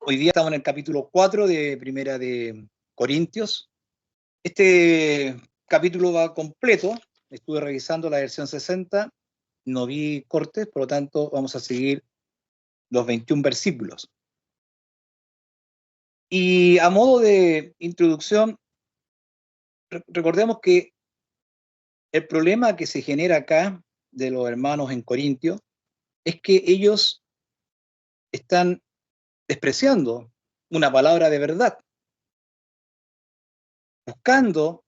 Hoy día estamos en el capítulo 4 de Primera de Corintios. Este capítulo va completo. Estuve revisando la versión 60, no vi cortes, por lo tanto vamos a seguir los 21 versículos. Y a modo de introducción, recordemos que el problema que se genera acá de los hermanos en Corintios es que ellos están despreciando una palabra de verdad, buscando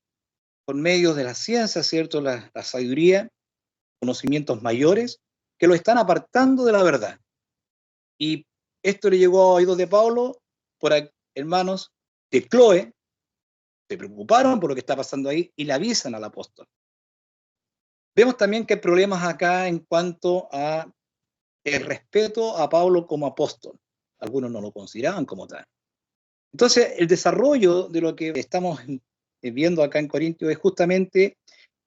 por medio de la ciencia, ¿cierto? La sabiduría, conocimientos mayores, que lo están apartando de la verdad. Y esto le llegó a oídos de Pablo por hermanos de Cloé, se preocuparon por lo que está pasando ahí y le avisan al apóstol. Vemos también que hay problemas acá en cuanto a el respeto a Pablo como apóstol. Algunos no lo consideraban como tal. Entonces, el desarrollo de lo que estamos viendo acá en Corintios es justamente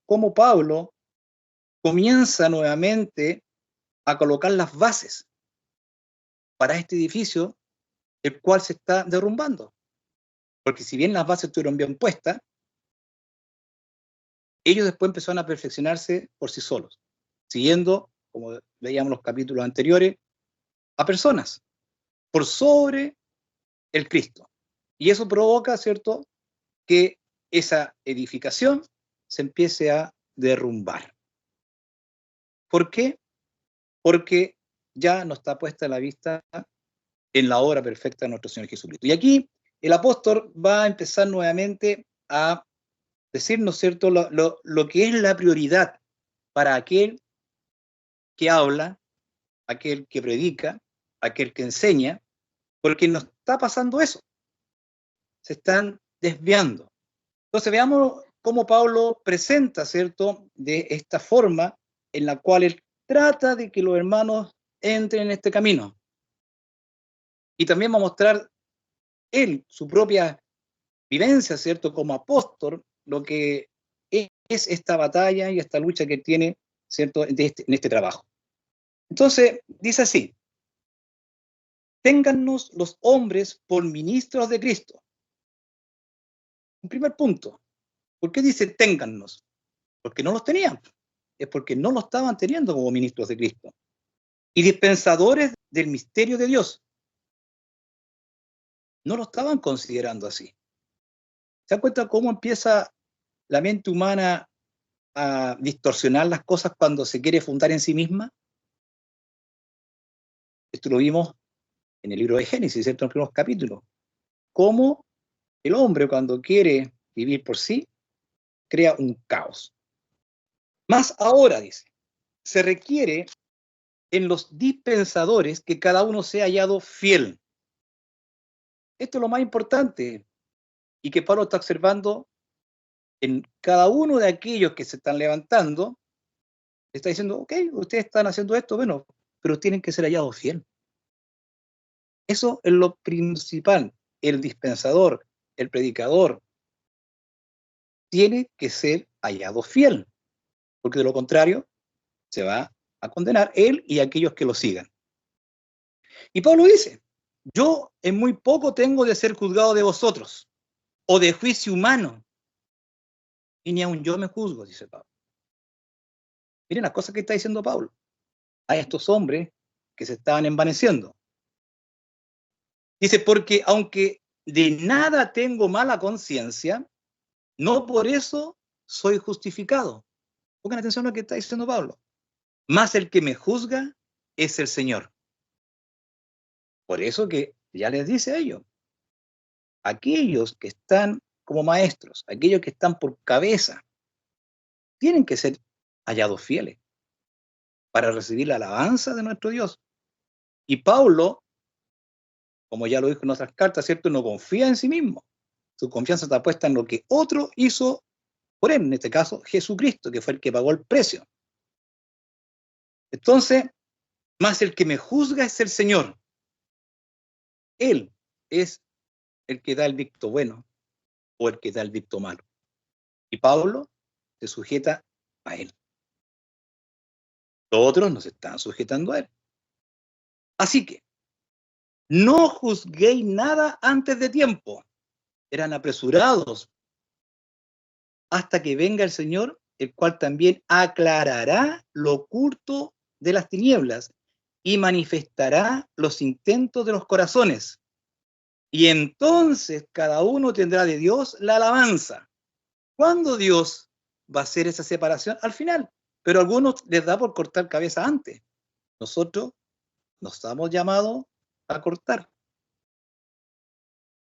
cómo Pablo comienza nuevamente a colocar las bases para este edificio, el cual se está derrumbando. Porque si bien las bases estuvieron bien puestas, ellos después empezaron a perfeccionarse por sí solos, siguiendo, como veíamos los capítulos anteriores, a personas por sobre el Cristo. Y eso provoca, ¿cierto?, que esa edificación se empiece a derrumbar. ¿Por qué? Porque ya no está puesta la vista en la obra perfecta de nuestro Señor Jesucristo. Y aquí el apóstol va a empezar nuevamente a decirnos, ¿cierto?, lo que es la prioridad para aquel que habla, aquel que predica, aquel que enseña, porque nos está pasando eso. Se están desviando. Entonces veamos cómo Pablo presenta, ¿cierto?, de esta forma en la cual él trata de que los hermanos entren en este camino. Y también va a mostrar él su propia vivencia, ¿cierto?, como apóstol, lo que es esta batalla y esta lucha que tiene, ¿cierto?, en este trabajo. Entonces, dice así: téngannos los hombres por ministros de Cristo. Un primer punto. ¿Por qué dice téngannos? Porque no los tenían. Es porque no lo estaban teniendo como ministros de Cristo. Y dispensadores del misterio de Dios. No lo estaban considerando así. ¿Se dan cuenta cómo empieza la mente humana a distorsionar las cosas cuando se quiere fundar en sí misma? Esto lo vimos en el libro de Génesis, ¿cierto?, en los primeros capítulos. Cómo el hombre, cuando quiere vivir por sí, crea un caos. Más ahora, dice, se requiere en los dispensadores que cada uno sea hallado fiel. Esto es lo más importante y que Pablo está observando en cada uno de aquellos que se están levantando. Está diciendo, ok, ustedes están haciendo esto, bueno, pero tienen que ser hallados fiel. Eso es lo principal. El dispensador, el predicador, tiene que ser hallado fiel, porque de lo contrario se va a condenar él y aquellos que lo sigan. Y Pablo dice, yo en muy poco tengo de ser juzgado de vosotros, o de juicio humano, y ni aun yo me juzgo, dice Pablo. Miren las cosas que está diciendo Pablo a estos hombres que se estaban envaneciendo. Dice, porque aunque de nada tengo mala conciencia, no por eso soy justificado. Pongan atención a lo que está diciendo Pablo. Más el que me juzga es el Señor. Por eso que ya les dice a ellos, aquellos que están como maestros, aquellos que están por cabeza, tienen que ser hallados fieles para recibir la alabanza de nuestro Dios. Y Pablo, como ya lo dijo en otras cartas, ¿cierto?, no confía en sí mismo. Su confianza está puesta en lo que otro hizo por él, en este caso Jesucristo, que fue el que pagó el precio. Entonces, más el que me juzga es el Señor. Él es el que da el dicto bueno o el que da el dicto malo. Y Pablo se sujeta a él. Los otros no se están sujetando a él. Así que, No juzguéis nada antes de tiempo. Eran apresurados hasta que venga el Señor, el cual también aclarará lo oculto de las tinieblas y manifestará los intentos de los corazones. Y entonces cada uno tendrá de Dios la alabanza. ¿Cuándo Dios va a hacer esa separación? Al final. Pero a algunos les da por cortar cabeza antes. Nosotros nos estamos llamados a cortar.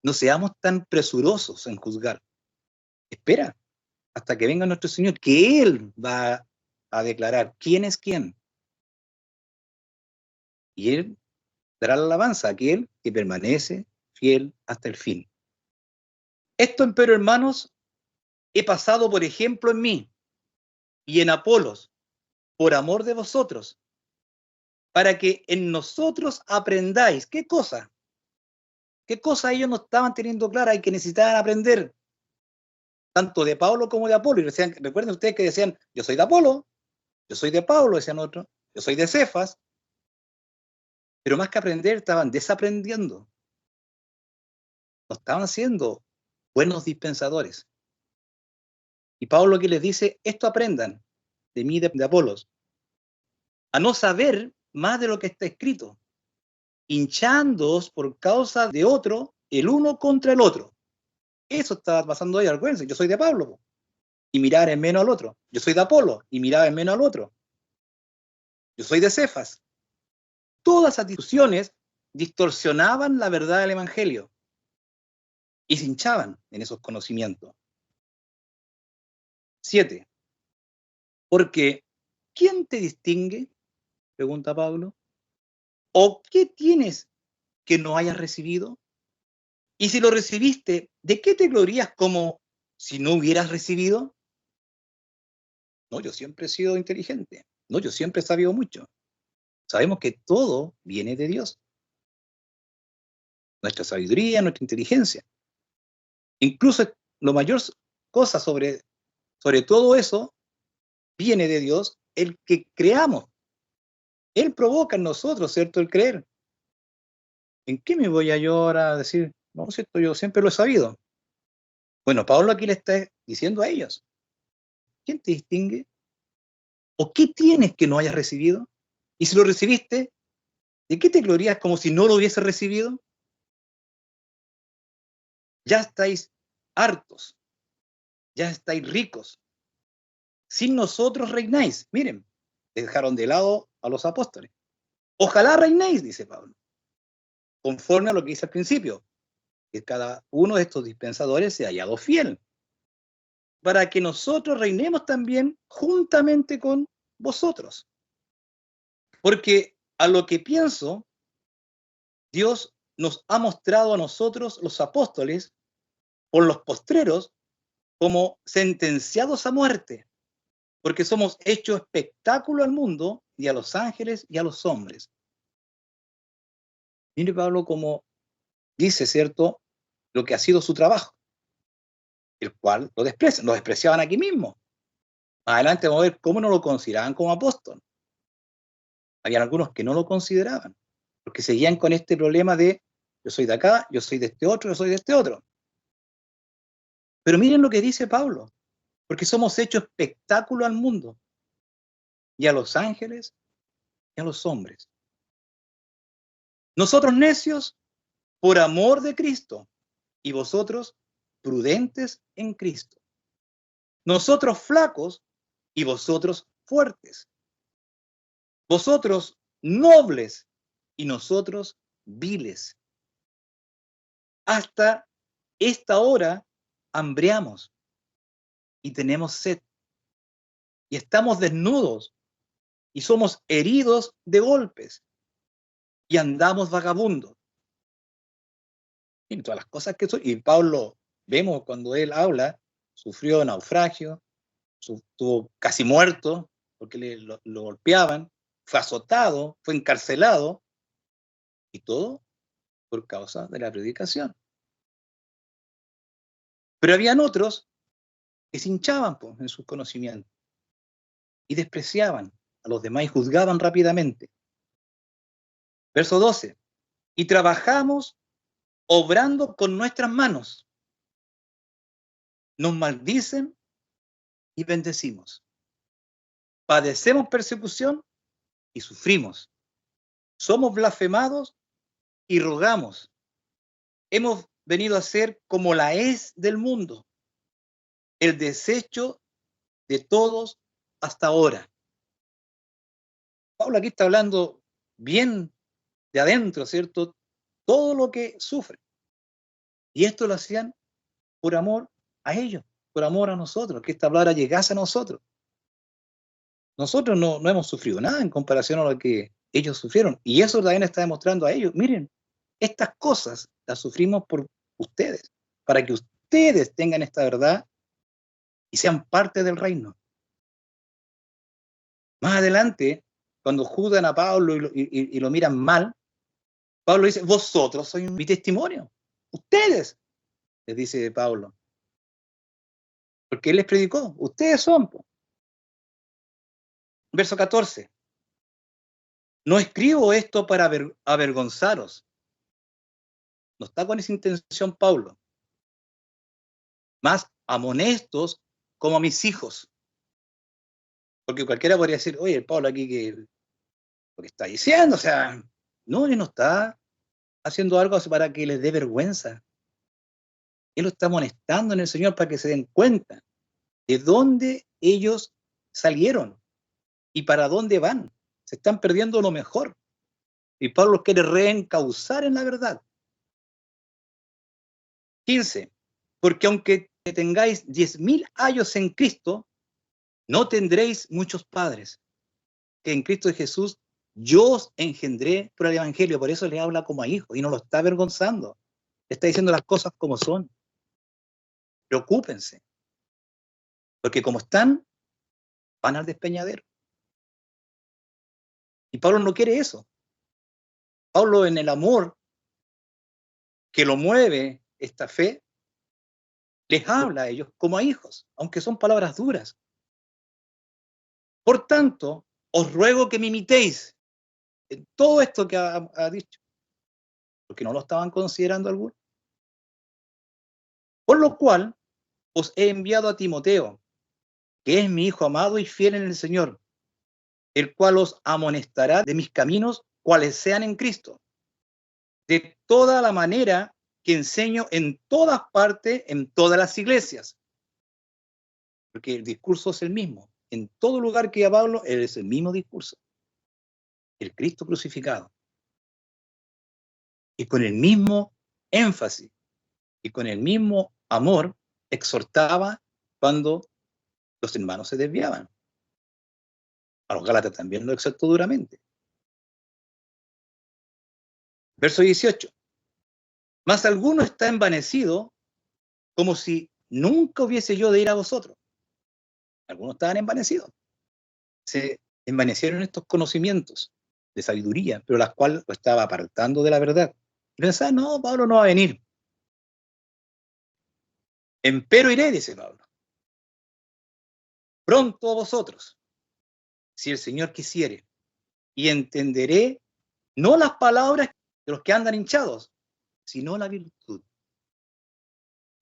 No seamos tan presurosos en juzgar. Espera hasta que venga nuestro Señor, que Él va a declarar quién es quién. Y Él dará la alabanza a aquel que permanece fiel hasta el fin. Esto, empero, hermanos, he pasado por ejemplo en mí y en Apolos, por amor de vosotros, para que en nosotros aprendáis. ¿Qué cosa? ¿Qué cosa ellos no estaban teniendo clara y que necesitaban aprender? Tanto de Pablo como de Apolo. Y decían, recuerden ustedes que decían, yo soy de Apolo, yo soy de Pablo, decían otros, yo soy de Cefas. Pero más que aprender, estaban desaprendiendo. No estaban siendo buenos dispensadores. Y Pablo aquí les dice, esto aprendan de mí, de Apolos, a no saber más de lo que está escrito, hinchándoos por causa de otro, el uno contra el otro. Eso estaba pasando hoy, acuérdense, yo soy de Pablo, y mirar en menos al otro. Yo soy de Apolo, y mirar en menos al otro. Yo soy de Cefas. Todas esas discusiones distorsionaban la verdad del Evangelio y se hinchaban en esos conocimientos. 7. Porque, ¿quién te distingue? Pregunta Pablo. ¿O qué tienes que no hayas recibido? Y si lo recibiste, ¿de qué te glorías como si no hubieras recibido? No, yo siempre he sido inteligente. No, yo siempre he sabido mucho. Sabemos que todo viene de Dios. Nuestra sabiduría, nuestra inteligencia. Incluso la mayor cosa sobre todo eso viene de Dios, el que creamos. Él provoca en nosotros, ¿cierto?, el creer. ¿En qué me voy a yo ahora a decir? No, cierto, yo siempre lo he sabido. Bueno, Pablo aquí le está diciendo a ellos, ¿quién te distingue? ¿O qué tienes que no hayas recibido? Y si lo recibiste, ¿de qué te glorías como si no lo hubieses recibido? Ya estáis hartos, ya estáis ricos. Sin nosotros reináis. Miren, dejaron de lado a los apóstoles. Ojalá reinéis, dice Pablo, conforme a lo que dice al principio, que cada uno de estos dispensadores se ha hallado fiel, para que nosotros reinemos también juntamente con vosotros. Porque a lo que pienso, Dios nos ha mostrado a nosotros, los apóstoles, por los postreros, como sentenciados a muerte, porque somos hechos espectáculo al mundo y a los ángeles y a los hombres. Mire Pablo como dice, ¿cierto?, lo que ha sido su trabajo, el cual lo despreciaban aquí mismo. Más adelante vamos a ver cómo no lo consideraban como apóstol. Habían algunos que no lo consideraban, porque seguían con este problema de yo soy de acá, yo soy de este otro, yo soy de este otro. Pero miren lo que dice Pablo, porque somos hechos espectáculo al mundo, y a los ángeles, y a los hombres. Nosotros necios, por amor de Cristo, y vosotros prudentes en Cristo. Nosotros flacos, y vosotros fuertes. Vosotros nobles, y nosotros viles. Hasta esta hora hambriamos y tenemos sed y estamos desnudos y somos heridos de golpes y andamos vagabundos. Y todas las cosas que soy. Y Pablo, vemos cuando él habla, sufrió naufragio, estuvo casi muerto porque lo golpeaban, fue azotado, fue encarcelado y todo por causa de la predicación. Pero habían otros que se hinchaban en sus conocimientos y despreciaban a los demás y juzgaban rápidamente. Verso 12. y trabajamos obrando con nuestras manos. Nos maldicen y bendecimos. Padecemos persecución y sufrimos. Somos blasfemados y rogamos. Hemos venido a ser como la hez del mundo, el desecho de todos hasta ahora. Pablo aquí está hablando bien de adentro, ¿cierto? Todo lo que sufre. Y esto lo hacían por amor a ellos, por amor a nosotros, que esta palabra llegase a nosotros. Nosotros no hemos sufrido nada en comparación a lo que ellos sufrieron. Y eso también está demostrando a ellos. Miren, estas cosas las sufrimos por ustedes, para que ustedes tengan esta verdad y sean parte del reino. Más adelante, cuando juzgan a Pablo y lo miran mal, Pablo dice, vosotros sois mi testimonio. Ustedes, les dice Pablo. Porque él les predicó. Ustedes son. Verso 14. No escribo esto para avergonzaros. No está con esa intención Pablo. Más amonestos como a mis hijos. Porque cualquiera podría decir, oye, el Pablo aquí que lo que está diciendo, o sea, no, él no está haciendo algo para que les dé vergüenza. Él lo está amonestando en el Señor para que se den cuenta de dónde ellos salieron y para dónde van. Se están perdiendo lo mejor. Y Pablo los quiere reencauzar en la verdad. 15. Porque aunque tengáis 10.000 años en Cristo, no tendréis muchos padres. Que en Cristo Jesús yo os engendré por el Evangelio. Por eso le habla como a hijo y no lo está avergonzando. Le está diciendo las cosas como son. Preocúpense. Porque como están, van al despeñadero. Y Pablo no quiere eso. Pablo, en el amor que lo mueve esta fe, les habla a ellos como a hijos, aunque son palabras duras. Por tanto, os ruego que me imitéis en todo esto que ha dicho, porque no lo estaban considerando algunos. Por lo cual, os he enviado a Timoteo, que es mi hijo amado y fiel en el Señor, el cual os amonestará de mis caminos, cuales sean en Cristo, de toda la manera que enseño en todas partes, en todas las iglesias. Porque el discurso es el mismo. En todo lugar que Pablo, es el mismo discurso. El Cristo crucificado. Y con el mismo énfasis y con el mismo amor exhortaba cuando los hermanos se desviaban. A los Gálatas también lo exhortó duramente. Verso 18. Mas alguno está envanecido como si nunca hubiese yo de ir a vosotros. Algunos estaban envanecidos. Se envanecieron estos conocimientos de sabiduría, pero las cuales lo estaba apartando de la verdad. Y pensaban, no, Pablo no va a venir. Empero iré, dice Pablo. Pronto a vosotros, si el Señor quisiere, y entenderé no las palabras de los que andan hinchados, sino la virtud.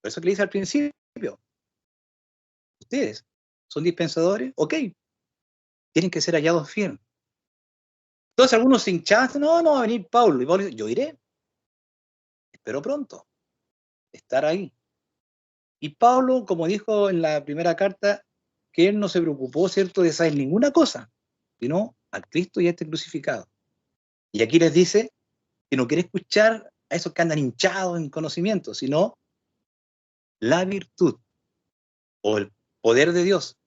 Por eso que le dice al principio, ustedes son dispensadores, ok, tienen que ser hallados fieles. Entonces algunos se hinchaban, no va a venir Pablo. Y Pablo dice, yo iré, espero pronto estar ahí. Y Pablo, como dijo en la primera carta, que él no se preocupó, ¿cierto?, de saber ninguna cosa, sino a Cristo y a este crucificado. Y aquí les dice que no quiere escuchar a esos que andan hinchados en conocimiento, sino la virtud o el poder de Dios.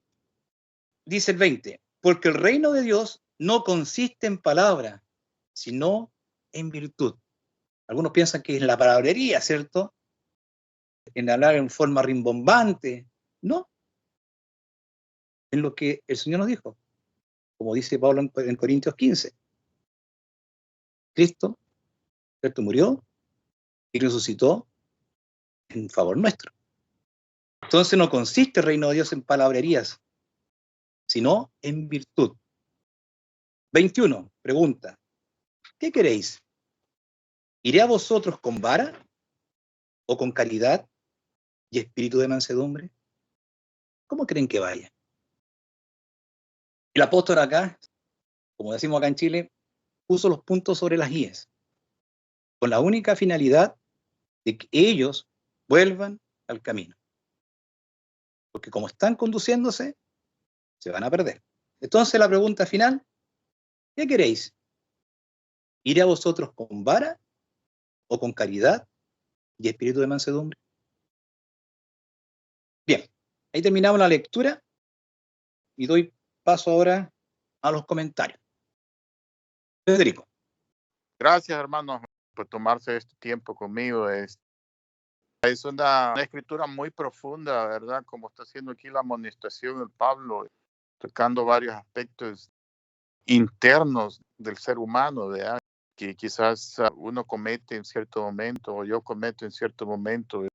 Dice el 20, porque el reino de Dios no consiste en palabra, sino en virtud. Algunos piensan que es la palabrería, ¿cierto?, en hablar en forma rimbombante. No, en lo que el Señor nos dijo, como dice Pablo en Corintios 15. Cristo, ¿cierto?, murió y resucitó en favor nuestro. Entonces no consiste el reino de Dios en palabrerías, sino en virtud. 21, pregunta, ¿qué queréis? ¿Iré a vosotros con vara o con caridad y espíritu de mansedumbre? ¿Cómo creen que vaya? El apóstol acá, como decimos acá en Chile, puso los puntos sobre las íes, con la única finalidad de que ellos vuelvan al camino. Porque como están conduciéndose, se van a perder. Entonces la pregunta final, ¿qué queréis? ¿Ir a vosotros con vara o con caridad y espíritu de mansedumbre? Bien, ahí terminamos la lectura y doy paso ahora a los comentarios. Federico. Gracias, hermanos, por tomarse este tiempo conmigo. Es una escritura muy profunda, ¿verdad? Como está haciendo aquí la amonestación del Pablo, tocando varios aspectos internos del ser humano, ¿verdad? Que quizás uno comete en cierto momento, o yo cometo en cierto momento,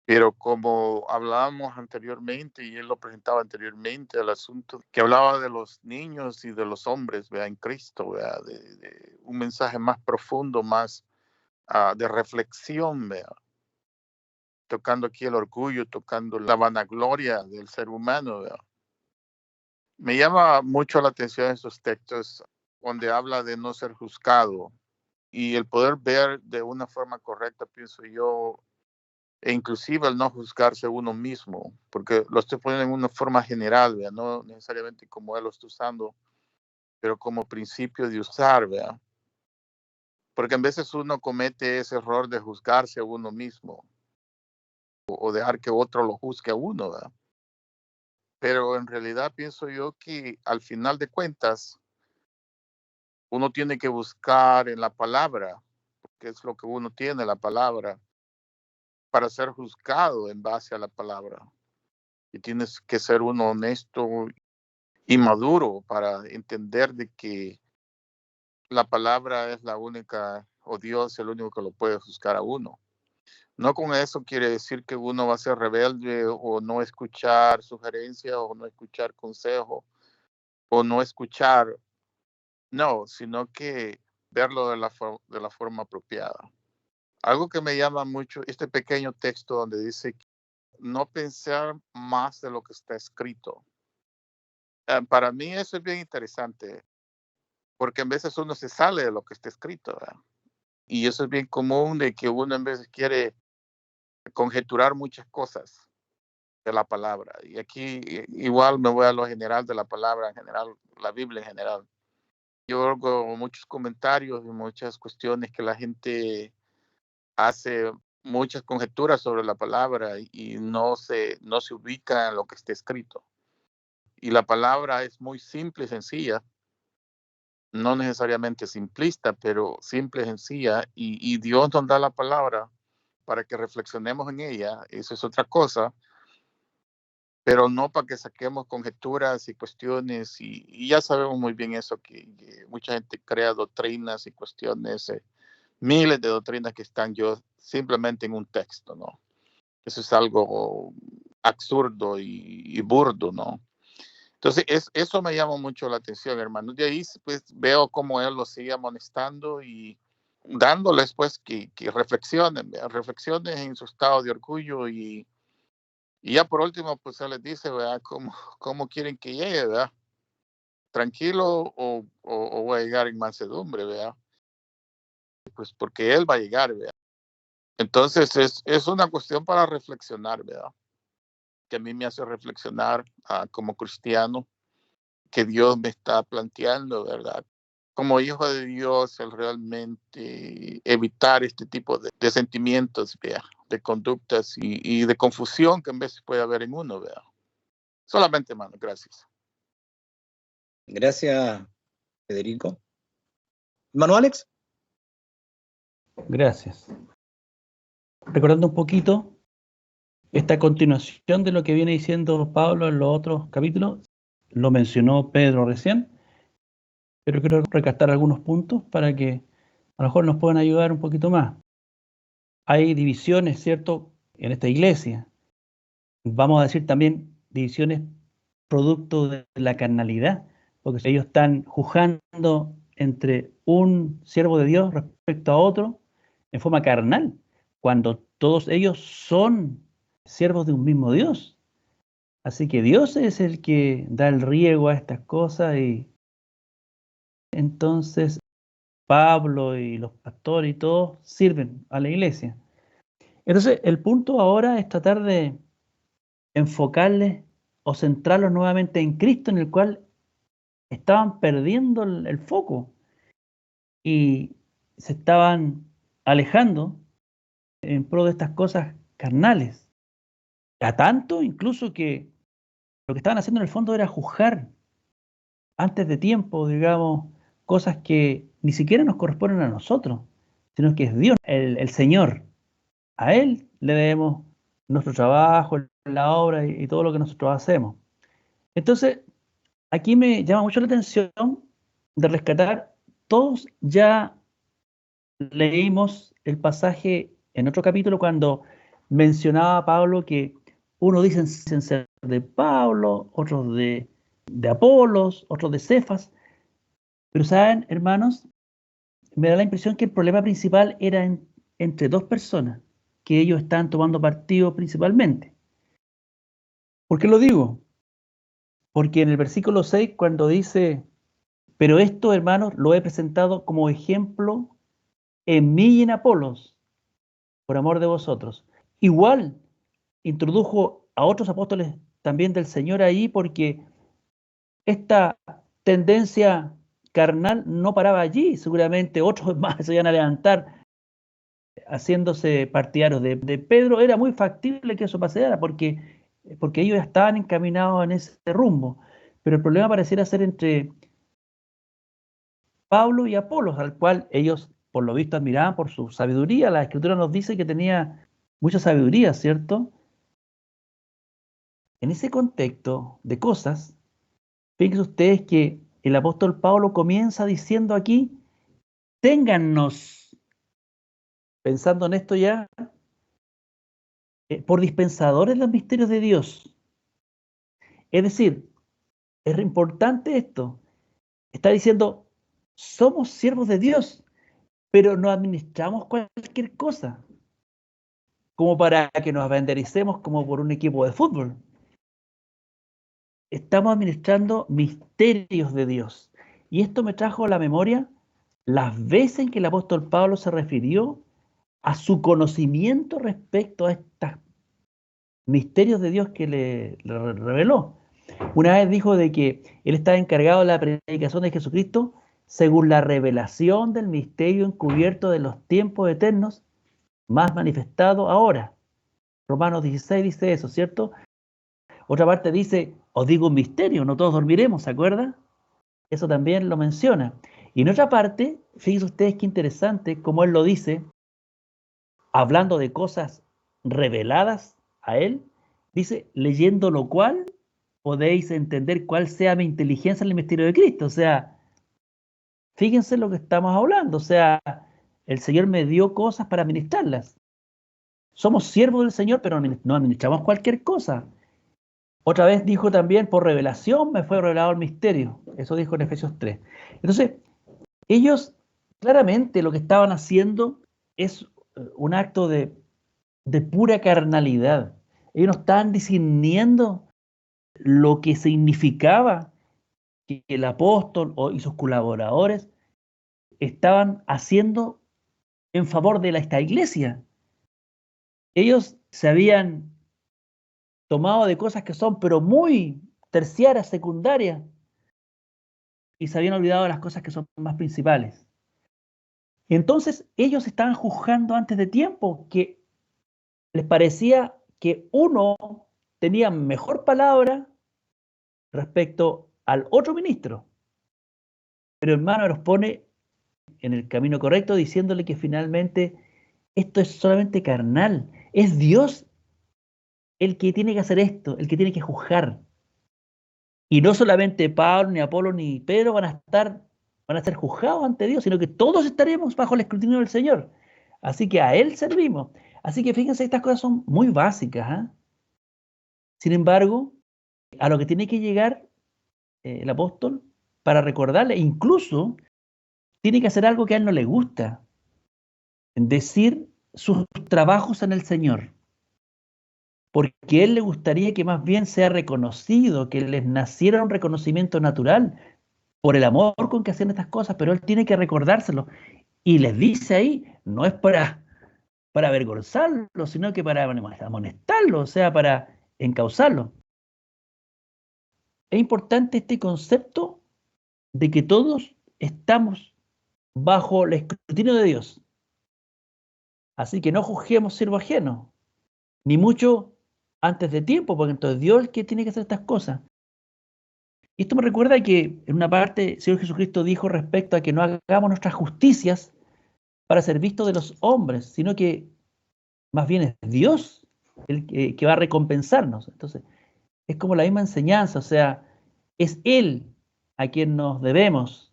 pero como hablábamos anteriormente, y él lo presentaba anteriormente, el asunto que hablaba de los niños y de los hombres, ¿verdad? En Cristo, ¿verdad? De un mensaje más profundo, más de reflexión, ¿verdad? Tocando aquí el orgullo, tocando la vanagloria del ser humano, ¿verdad? Me llama mucho la atención esos textos donde habla de no ser juzgado y el poder ver de una forma correcta, pienso yo, e inclusive el no juzgarse uno mismo, porque lo estoy poniendo en una forma general, ¿verdad? No necesariamente como él lo está usando, pero como principio de usar, ¿verdad? Porque a veces uno comete ese error de juzgarse a uno mismo o dejar que otro lo juzgue a uno, ¿verdad? Pero en realidad pienso yo que al final de cuentas uno tiene que buscar en la palabra, porque es lo que uno tiene, la palabra, para ser juzgado en base a la palabra. Y tienes que ser uno honesto y maduro para entender de que la palabra es la única, o Dios es el único que lo puede juzgar a uno. No con eso quiere decir que uno va a ser rebelde o no escuchar sugerencias o no escuchar consejo o no escuchar, no, sino que verlo de la forma apropiada. Algo que me llama mucho, este pequeño texto donde dice no pensar más de lo que está escrito. Para mí eso es bien interesante, porque en veces uno se sale de lo que está escrito, ¿verdad? Y eso es bien común de que uno en veces quiere conjeturar muchas cosas de la palabra. Y aquí igual me voy a lo general de la palabra, en general, la Biblia en general. Yo oigo muchos comentarios y muchas cuestiones que la gente hace muchas conjeturas sobre la palabra y no se ubica en lo que está escrito. Y la palabra es muy simple y sencilla, no necesariamente simplista, pero simple y sencilla. Y Dios nos da la palabra para que reflexionemos en ella, eso es otra cosa, pero no para que saquemos conjeturas y cuestiones. Y ya sabemos muy bien eso, que mucha gente crea doctrinas y cuestiones, miles de doctrinas que están yo simplemente en un texto, ¿no? Eso es algo absurdo y burdo, ¿no? Entonces, eso me llama mucho la atención, hermano. De ahí, pues, veo cómo él lo sigue amonestando y dándoles, pues, que reflexionen, reflexionen en su estado de orgullo y ya por último, pues, él les dice, ¿verdad? ¿Cómo quieren que llegue, verdad? ¿Tranquilo o voy a llegar en mansedumbre, verdad? Pues, porque él va a llegar, ¿verdad? Entonces, es una cuestión para reflexionar, ¿verdad? Que a mí me hace reflexionar como cristiano, que Dios me está planteando, ¿verdad? Como hijo de Dios, el realmente evitar este tipo de sentimientos, ¿verdad? De conductas y de confusión que en veces puede haber en uno, ¿verdad? Solamente, hermano, gracias. Gracias, Federico. Hermano Alex. Gracias. Recordando un poquito esta continuación de lo que viene diciendo Pablo en los otros capítulos, lo mencionó Pedro recién, pero quiero recastar algunos puntos para que a lo mejor nos puedan ayudar un poquito más. Hay divisiones, ¿cierto?, en esta iglesia. Vamos a decir también divisiones producto de la carnalidad, porque ellos están juzgando entre un siervo de Dios respecto a otro, en forma carnal, cuando todos ellos son siervos de un mismo Dios. Así que Dios es el que da el riego a estas cosas y entonces Pablo y los pastores y todos sirven a la iglesia. Entonces el punto ahora es tratar de enfocarles o centrarlos nuevamente en Cristo, en el cual estaban perdiendo el foco y se estaban alejando en pro de estas cosas carnales. A tanto incluso que lo que estaban haciendo en el fondo era juzgar antes de tiempo, digamos, cosas que ni siquiera nos corresponden a nosotros, sino que es Dios, el Señor. A Él le debemos nuestro trabajo, la obra y todo lo que nosotros hacemos. Entonces, aquí me llama mucho la atención de rescatar, todos ya leímos el pasaje en otro capítulo cuando mencionaba a Pablo que unos dicen ser de Pablo, otros de Apolos, otros de Cefas, pero saben, hermanos, me da la impresión que el problema principal era entre dos personas, que ellos estaban tomando partido principalmente. ¿Por qué lo digo? Porque en el versículo 6, cuando dice, pero esto, hermanos, lo he presentado como ejemplo en mí y en Apolos, por amor de vosotros. Igual introdujo a otros apóstoles también del Señor ahí, porque esta tendencia carnal no paraba allí. Seguramente otros más se iban a levantar haciéndose partidarios de Pedro. Era muy factible que eso pasara, porque ellos estaban encaminados en ese rumbo. Pero el problema pareciera ser entre Pablo y Apolos, al cual ellos, por lo visto, admiraban por su sabiduría. La Escritura nos dice que tenía mucha sabiduría, ¿cierto? En ese contexto de cosas, fíjense ustedes que el apóstol Pablo comienza diciendo aquí, téngannos, pensando en esto ya, por dispensadores de los misterios de Dios. Es decir, es importante esto. Está diciendo, somos siervos de Dios, pero no administramos cualquier cosa, como para que nos evangelicemos como por un equipo de fútbol. Estamos administrando misterios de Dios. Y esto me trajo a la memoria las veces en que el apóstol Pablo se refirió a su conocimiento respecto a estos misterios de Dios que le reveló. Una vez dijo de que él estaba encargado de la predicación de Jesucristo según la revelación del misterio encubierto de los tiempos eternos, más manifestado ahora. Romanos 16 dice eso, ¿cierto? Otra parte dice, os digo un misterio, no todos dormiremos, ¿se acuerdan? Eso también lo menciona. Y en otra parte, fíjense ustedes qué interesante, como él lo dice, hablando de cosas reveladas a él, dice, leyendo lo cual podéis entender cuál sea mi inteligencia en el misterio de Cristo. O sea, fíjense lo que estamos hablando. O sea, el Señor me dio cosas para administrarlas. Somos siervos del Señor, pero no administramos cualquier cosa. Otra vez dijo también, por revelación me fue revelado el misterio. Eso dijo en Efesios 3. Entonces, ellos claramente lo que estaban haciendo es un acto de pura carnalidad. Ellos no estaban discerniendo lo que significaba que el apóstol y sus colaboradores estaban haciendo en favor de esta iglesia. Ellos se habían tomado de cosas que son pero muy terciarias, secundarias, y se habían olvidado de las cosas que son más principales. Entonces ellos estaban juzgando antes de tiempo, que les parecía que uno tenía mejor palabra respecto al otro ministro. Pero hermano, los pone en el camino correcto diciéndole que finalmente esto es solamente carnal. Es Dios el que tiene que hacer esto, el que tiene que juzgar. Y no solamente Pablo, ni Apolo, ni Pedro van a ser juzgados ante Dios, sino que todos estaremos bajo el escrutinio del Señor. Así que a Él servimos. Así que fíjense, estas cosas son muy básicas, ¿eh? Sin embargo, a lo que tiene que llegar el apóstol para recordarle, incluso tiene que hacer algo que a él no le gusta. decir sus trabajos en el Señor, porque Él le gustaría que más bien sea reconocido, que les naciera un reconocimiento natural por el amor con que hacían estas cosas, pero Él tiene que recordárselo. Y les dice ahí, no es para avergonzarlo, sino que para amonestarlo, o sea, para encauzarlo. Es importante este concepto de que todos estamos bajo el escrutinio de Dios. Así que no juzguemos siervo ajeno, ni mucho antes de tiempo, porque entonces Dios es el que tiene que hacer estas cosas. Y esto me recuerda que en una parte el Señor Jesucristo dijo respecto a que no hagamos nuestras justicias para ser vistos de los hombres, sino que más bien es Dios el que va a recompensarnos. Entonces, es como la misma enseñanza, o sea, es Él a quien nos debemos,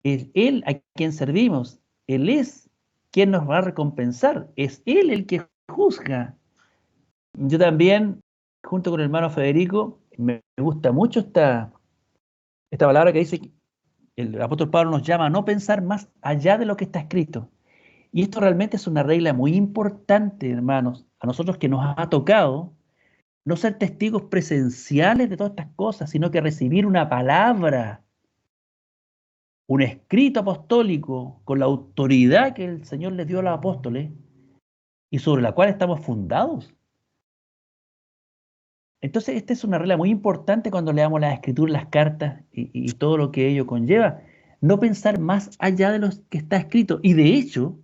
es Él a quien servimos, Él es quien nos va a recompensar, es Él el que juzga. Yo también, junto con el hermano Federico, me gusta mucho esta palabra que dice que el apóstol Pablo nos llama a no pensar más allá de lo que está escrito. Y esto realmente es una regla muy importante, hermanos, a nosotros que nos ha tocado no ser testigos presenciales de todas estas cosas, sino que recibir una palabra, un escrito apostólico con la autoridad que el Señor les dio a los apóstoles y sobre la cual estamos fundados. Entonces, esta es una regla muy importante cuando leamos las escrituras, las cartas y todo lo que ello conlleva. No pensar más allá de lo que está escrito. Y de hecho,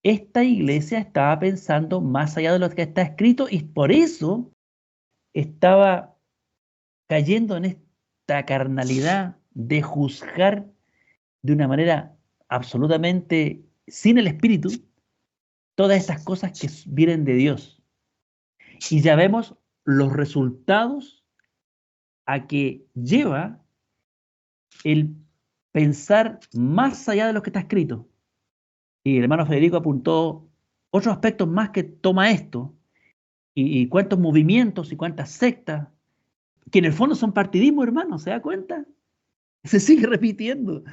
esta iglesia estaba pensando más allá de lo que está escrito y por eso estaba cayendo en esta carnalidad de juzgar de una manera absolutamente sin el espíritu todas estas cosas que vienen de Dios. Y ya vemos los resultados a que lleva el pensar más allá de lo que está escrito. Y el hermano Federico apuntó otros aspectos más que toma esto, y cuántos movimientos y cuántas sectas, que en el fondo son partidismo, hermano, ¿se da cuenta? Se sigue repitiendo.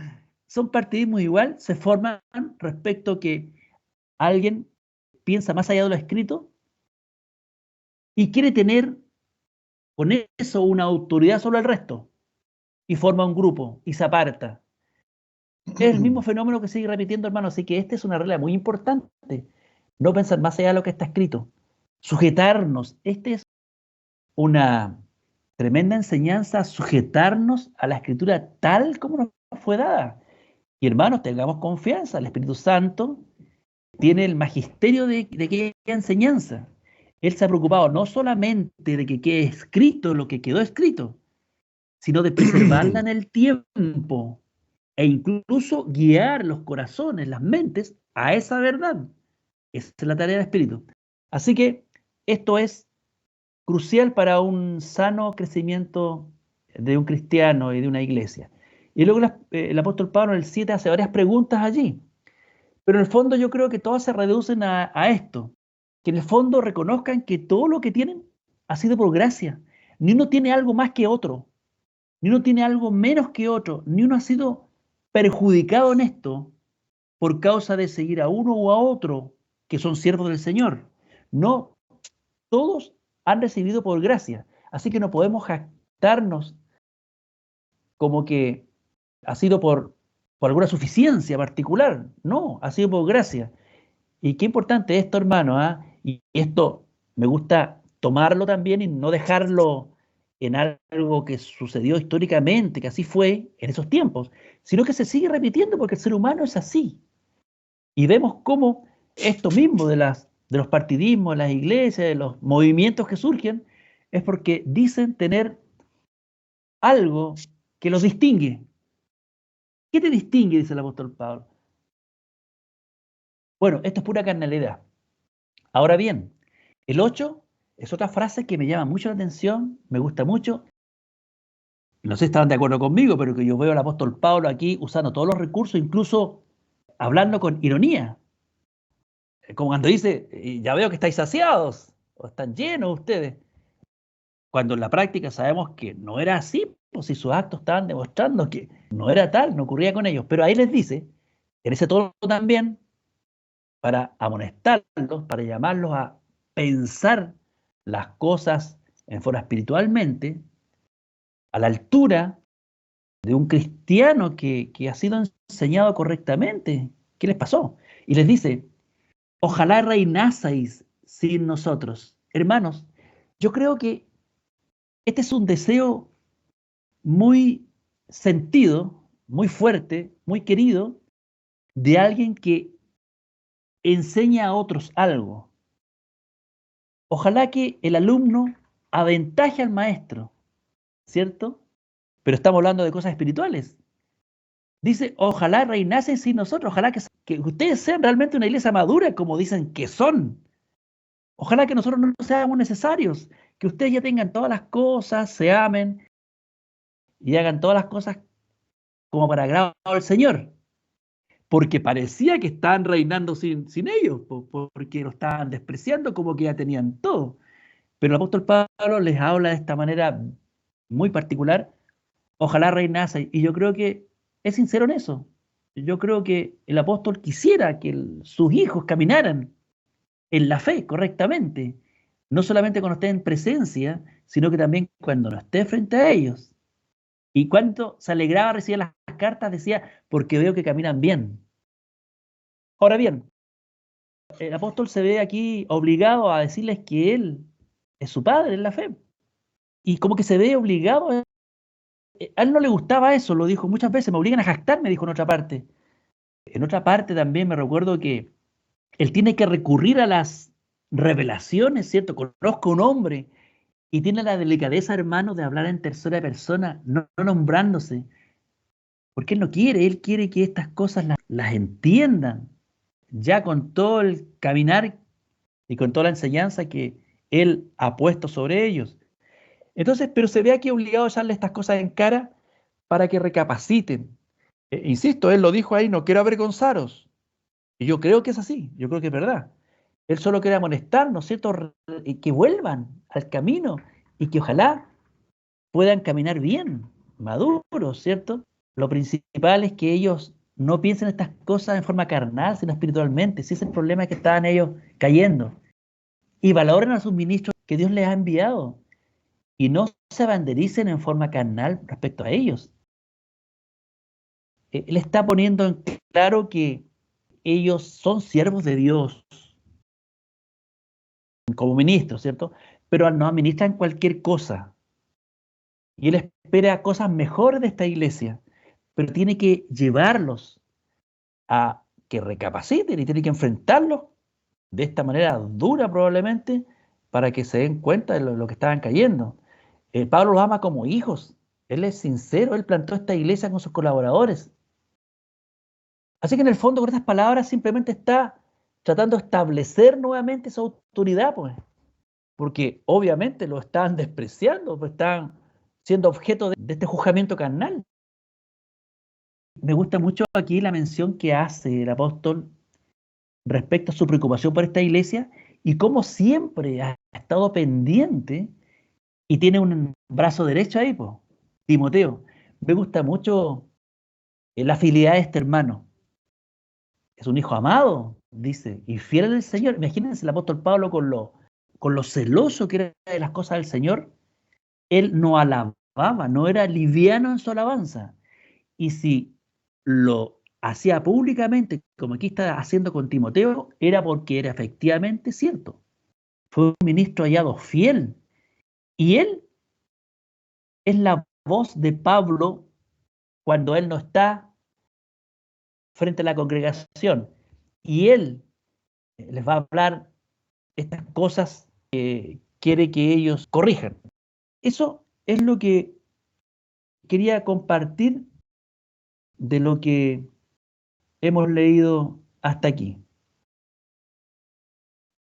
Son partidismos igual, se forman respecto a que alguien piensa más allá de lo escrito y quiere tener con eso una autoridad sobre el resto y forma un grupo y se aparta. Es el mismo fenómeno que sigue repitiendo, hermano, así que esta es una regla muy importante. No pensar más allá de lo que está escrito. Sujetarnos. Esta es una tremenda enseñanza, sujetarnos a la escritura tal como nos fue dada. Y hermanos, tengamos confianza, el Espíritu Santo tiene el magisterio de aquella enseñanza. Él se ha preocupado no solamente de que quede escrito lo que quedó escrito, sino de preservarla en el tiempo e incluso guiar los corazones, las mentes a esa verdad. Esa es la tarea del Espíritu. Así que esto es crucial para un sano crecimiento de un cristiano y de una iglesia. Y luego el apóstol Pablo en el 7 hace varias preguntas allí. Pero en el fondo yo creo que todas se reducen a esto, que en el fondo reconozcan que todo lo que tienen ha sido por gracia. Ni uno tiene algo más que otro, ni uno tiene algo menos que otro, ni uno ha sido perjudicado en esto por causa de seguir a uno o a otro que son siervos del Señor. No, todos han recibido por gracia. Así que no podemos jactarnos como que ha sido por alguna suficiencia particular. No, ha sido por gracia. Y qué importante esto, hermano, ¿eh? Y esto me gusta tomarlo también y no dejarlo en algo que sucedió históricamente, que así fue en esos tiempos, sino que se sigue repitiendo porque el ser humano es así. Y vemos cómo esto mismo de los partidismos, de las iglesias, de los movimientos que surgen, es porque dicen tener algo que los distingue. ¿Qué te distingue? Dice el apóstol Pablo. Bueno, esto es pura carnalidad. Ahora bien, el 8 es otra frase que me llama mucho la atención, me gusta mucho. No sé si estaban de acuerdo conmigo, pero que yo veo al apóstol Pablo aquí usando todos los recursos, incluso hablando con ironía. Como cuando dice, ya veo que estáis saciados, o están llenos ustedes. Cuando en la práctica sabemos que no era así, pues si sus actos estaban demostrando que no era tal, no ocurría con ellos. Pero ahí les dice, en ese tono también, para amonestarlos, para llamarlos a pensar las cosas en forma espiritualmente, a la altura de un cristiano que ha sido enseñado correctamente. ¿Qué les pasó? Y les dice, ojalá reinaseis sin nosotros. Hermanos, yo creo que este es un deseo muy sentido, muy fuerte, muy querido, de alguien que enseña a otros algo. Ojalá que el alumno aventaje al maestro, ¿cierto? Pero estamos hablando de cosas espirituales. Dice, ojalá reinasen sin nosotros, ojalá que ustedes sean realmente una iglesia madura como dicen que son. Ojalá que nosotros no seamos necesarios, que ustedes ya tengan todas las cosas, se amen y hagan todas las cosas como para agrado al Señor. Porque parecía que estaban reinando sin ellos, porque lo estaban despreciando como que ya tenían todo. Pero el apóstol Pablo les habla de esta manera muy particular, ojalá reinase, y yo creo que es sincero en eso. Yo creo que el apóstol quisiera que sus hijos caminaran en la fe correctamente, no solamente cuando esté en presencia, sino que también cuando no esté frente a ellos. Y cuando se alegraba recibir las cartas, decía, porque veo que caminan bien. Ahora bien, el apóstol se ve aquí obligado a decirles que él es su padre en la fe. Y como que se ve obligado, a él no le gustaba eso, lo dijo muchas veces, me obligan a jactarme, dijo en otra parte. En otra parte también me recuerdo que él tiene que recurrir a las revelaciones, ¿cierto? Conozco a un hombre y tiene la delicadeza, hermano, de hablar en tercera persona, no nombrándose, porque él quiere que estas cosas las entiendan, ya con todo el caminar y con toda la enseñanza que él ha puesto sobre ellos. Entonces, pero se ve aquí obligado a echarle estas cosas en cara para que recapaciten. Insisto, él lo dijo ahí, no quiero avergonzaros. Y yo creo que es así, yo creo que es verdad. Él solo quiere amonestarnos, ¿cierto? Y que vuelvan al camino y que ojalá puedan caminar bien, maduros, ¿cierto? Lo principal es que ellos no piensen estas cosas en forma carnal, sino espiritualmente. Si ese es el problema, es que estaban ellos cayendo. Y valoren a sus ministros que Dios les ha enviado. Y no se bandericen en forma carnal respecto a ellos. Él está poniendo en claro que ellos son siervos de Dios como ministros, ¿cierto? Pero no administran cualquier cosa. Y él espera cosas mejores de esta iglesia, pero tiene que llevarlos a que recapaciten y tiene que enfrentarlos de esta manera dura probablemente para que se den cuenta de lo que estaban cayendo. Pablo los ama como hijos. Él es sincero, él plantó esta iglesia con sus colaboradores. Así que en el fondo con estas palabras simplemente está tratando de establecer nuevamente su autoridad, pues. Porque obviamente lo estaban despreciando, pues estaban siendo objeto de este juzgamiento carnal. Me gusta mucho aquí la mención que hace el apóstol respecto a su preocupación por esta iglesia y cómo siempre ha estado pendiente y tiene un brazo derecho ahí, pues, Timoteo. Me gusta mucho la fidelidad de este hermano. Es un hijo amado, dice, y fiel del Señor. Imagínense el apóstol Pablo con lo celoso que era de las cosas del Señor. Él no alababa, no era liviano en su alabanza. Y si lo hacía públicamente, como aquí está haciendo con Timoteo, era porque era efectivamente cierto. Fue un ministro hallado fiel. Y él es la voz de Pablo cuando él no está frente a la congregación. Y él les va a hablar estas cosas que quiere que ellos corrijan. Eso es lo que quería compartir de lo que hemos leído hasta aquí.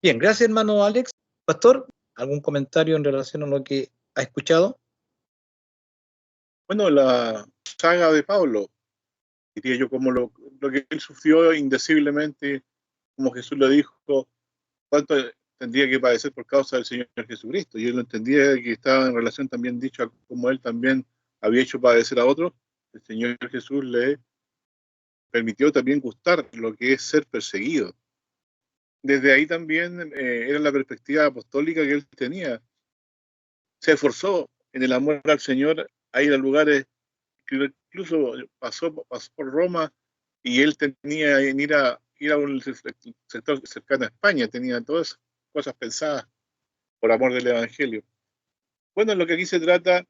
Bien, gracias hermano Alex. Pastor, ¿algún comentario en relación a lo que ha escuchado? Bueno, la saga de Pablo, diría yo, como lo que él sufrió indeciblemente, como Jesús le dijo, cuánto tendría que padecer por causa del Señor Jesucristo. Y él lo entendía que estaba en relación también dicho a como él también había hecho padecer a otros. El Señor Jesús le permitió también gustar lo que es ser perseguido. desde ahí también era la perspectiva apostólica que él tenía. Se esforzó en el amor al Señor a ir a lugares, incluso pasó por Roma, y él tenía en ir a un sector cercano a España, tenía todas esas cosas pensadas por amor del Evangelio. Bueno, en lo que aquí se trata,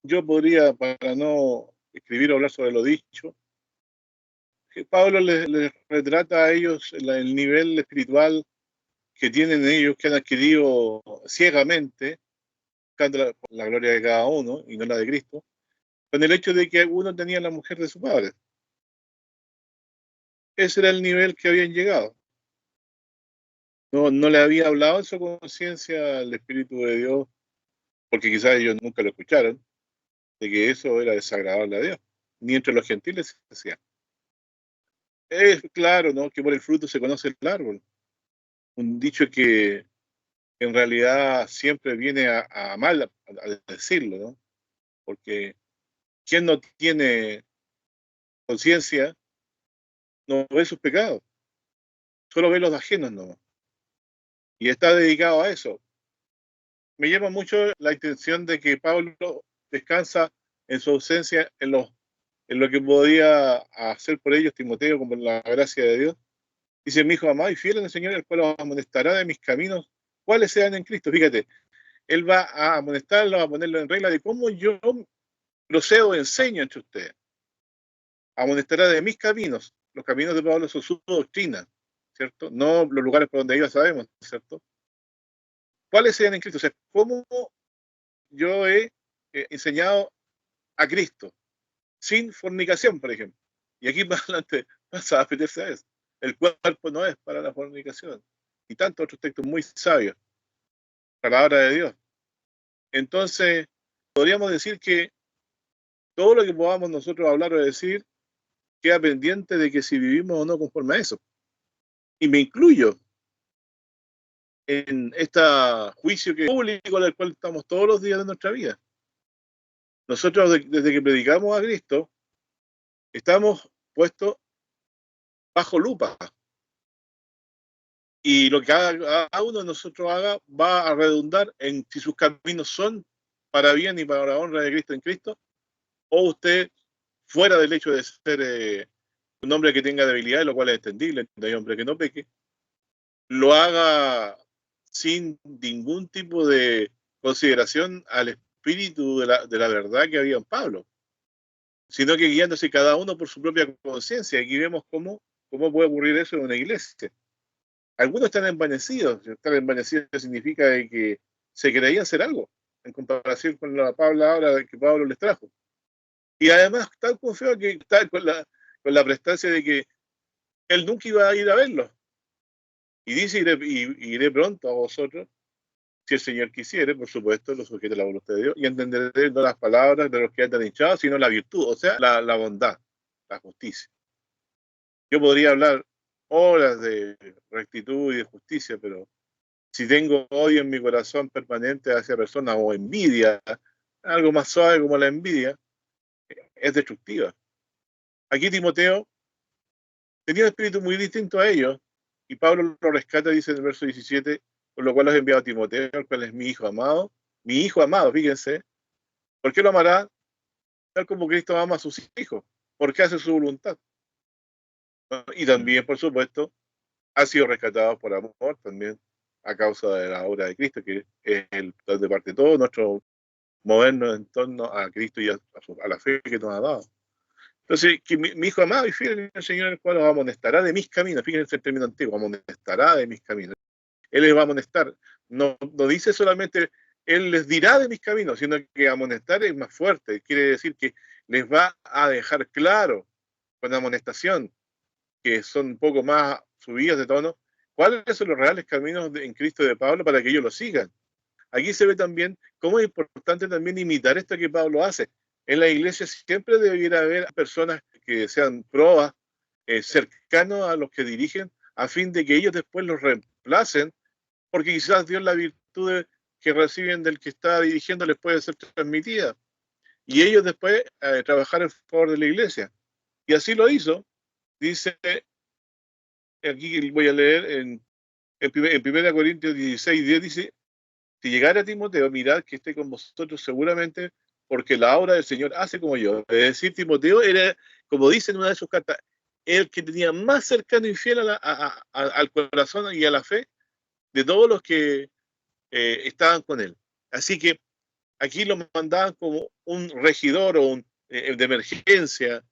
yo podría, para no escribir o hablar sobre lo dicho, que Pablo les retrata a ellos el nivel espiritual que tienen ellos, que han adquirido ciegamente, buscando la gloria de cada uno y no la de Cristo, con el hecho de que uno tenía la mujer de su padre. Ese era el nivel que habían llegado. No le había hablado en su conciencia al Espíritu de Dios, porque quizás ellos nunca lo escucharon, de que eso era desagradable a Dios, ni entre los gentiles se hacía. Es claro, ¿no?, que por el fruto se conoce el árbol. Un dicho que en realidad siempre viene a mal a decirlo, ¿no? Porque quien no tiene conciencia no ve sus pecados, solo ve los ajenos, ¿no? Y está dedicado a eso. Me llama mucho la intención de que Pablo descansa en su ausencia en lo que podía hacer por ellos Timoteo, como la gracia de Dios. Dice: mi hijo amado y fiel en el Señor, el cual os amonestará de mis caminos, cuáles sean en Cristo. Fíjate, él va a amonestarlo, a ponerlo en regla de cómo yo procedo, enseño entre ustedes. Amonestará de mis caminos. Los caminos de Pablo son su doctrina, ¿cierto? No los lugares por donde iba sabemos, ¿cierto? ¿Cuáles sean en Cristo? O sea, cómo yo he enseñado a Cristo, sin fornicación, por ejemplo. Y aquí más adelante pasa a meterse a eso. El cuerpo no es para la fornicación. Y tantos otros textos muy sabios. La palabra de Dios. Entonces, podríamos decir que todo lo que podamos nosotros hablar o decir queda pendiente de que si vivimos o no conforme a eso. Y me incluyo en este juicio público al cual estamos todos los días de nuestra vida. Nosotros, desde que predicamos a Cristo, estamos puestos bajo lupa. Y lo que cada uno de nosotros haga va a redundar en si sus caminos son para bien y para la honra de Cristo en Cristo, o usted, fuera del hecho de ser un hombre que tenga debilidades, lo cual es entendible, no hay hombre que no peque, lo haga sin ningún tipo de consideración al espíritu de la verdad que había en Pablo, sino que guiándose cada uno por su propia conciencia. Aquí vemos cómo puede ocurrir eso en una iglesia. Algunos están envanecidos. Estar envanecidos significa que se creían ser algo, en comparación con la palabra que Pablo les trajo. Y además están confiados que están con la prestancia de que él nunca iba a ir a verlos. Y dice: iré pronto a vosotros, si el Señor quisiere, por supuesto, lo sujeto a la voluntad de Dios, y entenderé no las palabras de los que andan hinchados, sino la virtud, o sea, la bondad, la justicia. Yo podría hablar horas de rectitud y de justicia, pero si tengo odio en mi corazón permanente hacia personas, o envidia, algo más suave como la envidia, es destructiva. Aquí Timoteo tenía un espíritu muy distinto a ellos, y Pablo lo rescata, dice en el verso 17, por lo cual los he enviado a Timoteo, el cual es mi hijo amado, fíjense. ¿Por qué lo amará? Tal como Cristo ama a sus hijos, porque hace su voluntad. Y también, por supuesto, ha sido rescatado por amor también, a causa de la obra de Cristo, que es el de parte de todo nuestro movernos en torno a Cristo y a la fe que nos ha dado. Entonces, que mi hijo amado y fiel en el Señor, el cual os amonestará de mis caminos. Fíjense el término antiguo: amonestará de mis caminos. Él les va a amonestar. No dice solamente Él les dirá de mis caminos, sino que amonestar es más fuerte. Quiere decir que les va a dejar claro, con amonestación, que son un poco más subidas de tono, cuáles son los reales caminos en Cristo de Pablo, para que ellos lo sigan. Aquí se ve también cómo es importante también imitar esto que Pablo hace. En la iglesia siempre debiera haber personas que sean probas, cercanos a los que dirigen, a fin de que ellos después los reemplacen, porque quizás Dios, la virtud que reciben del que está dirigiendo, les puede ser transmitida. Y ellos después trabajar en favor de la iglesia. Y así lo hizo. Dice, aquí voy a leer en En 1 Corintios 16:10 dice, si llegara Timoteo, mirad que esté con vosotros seguramente, porque la obra del Señor hace como yo. Es decir, Timoteo era, como dice en una de sus cartas, el que tenía más cercano y fiel al corazón y a la fe de todos los que estaban con él. Así que aquí lo mandaban como un regidor o un de emergencia,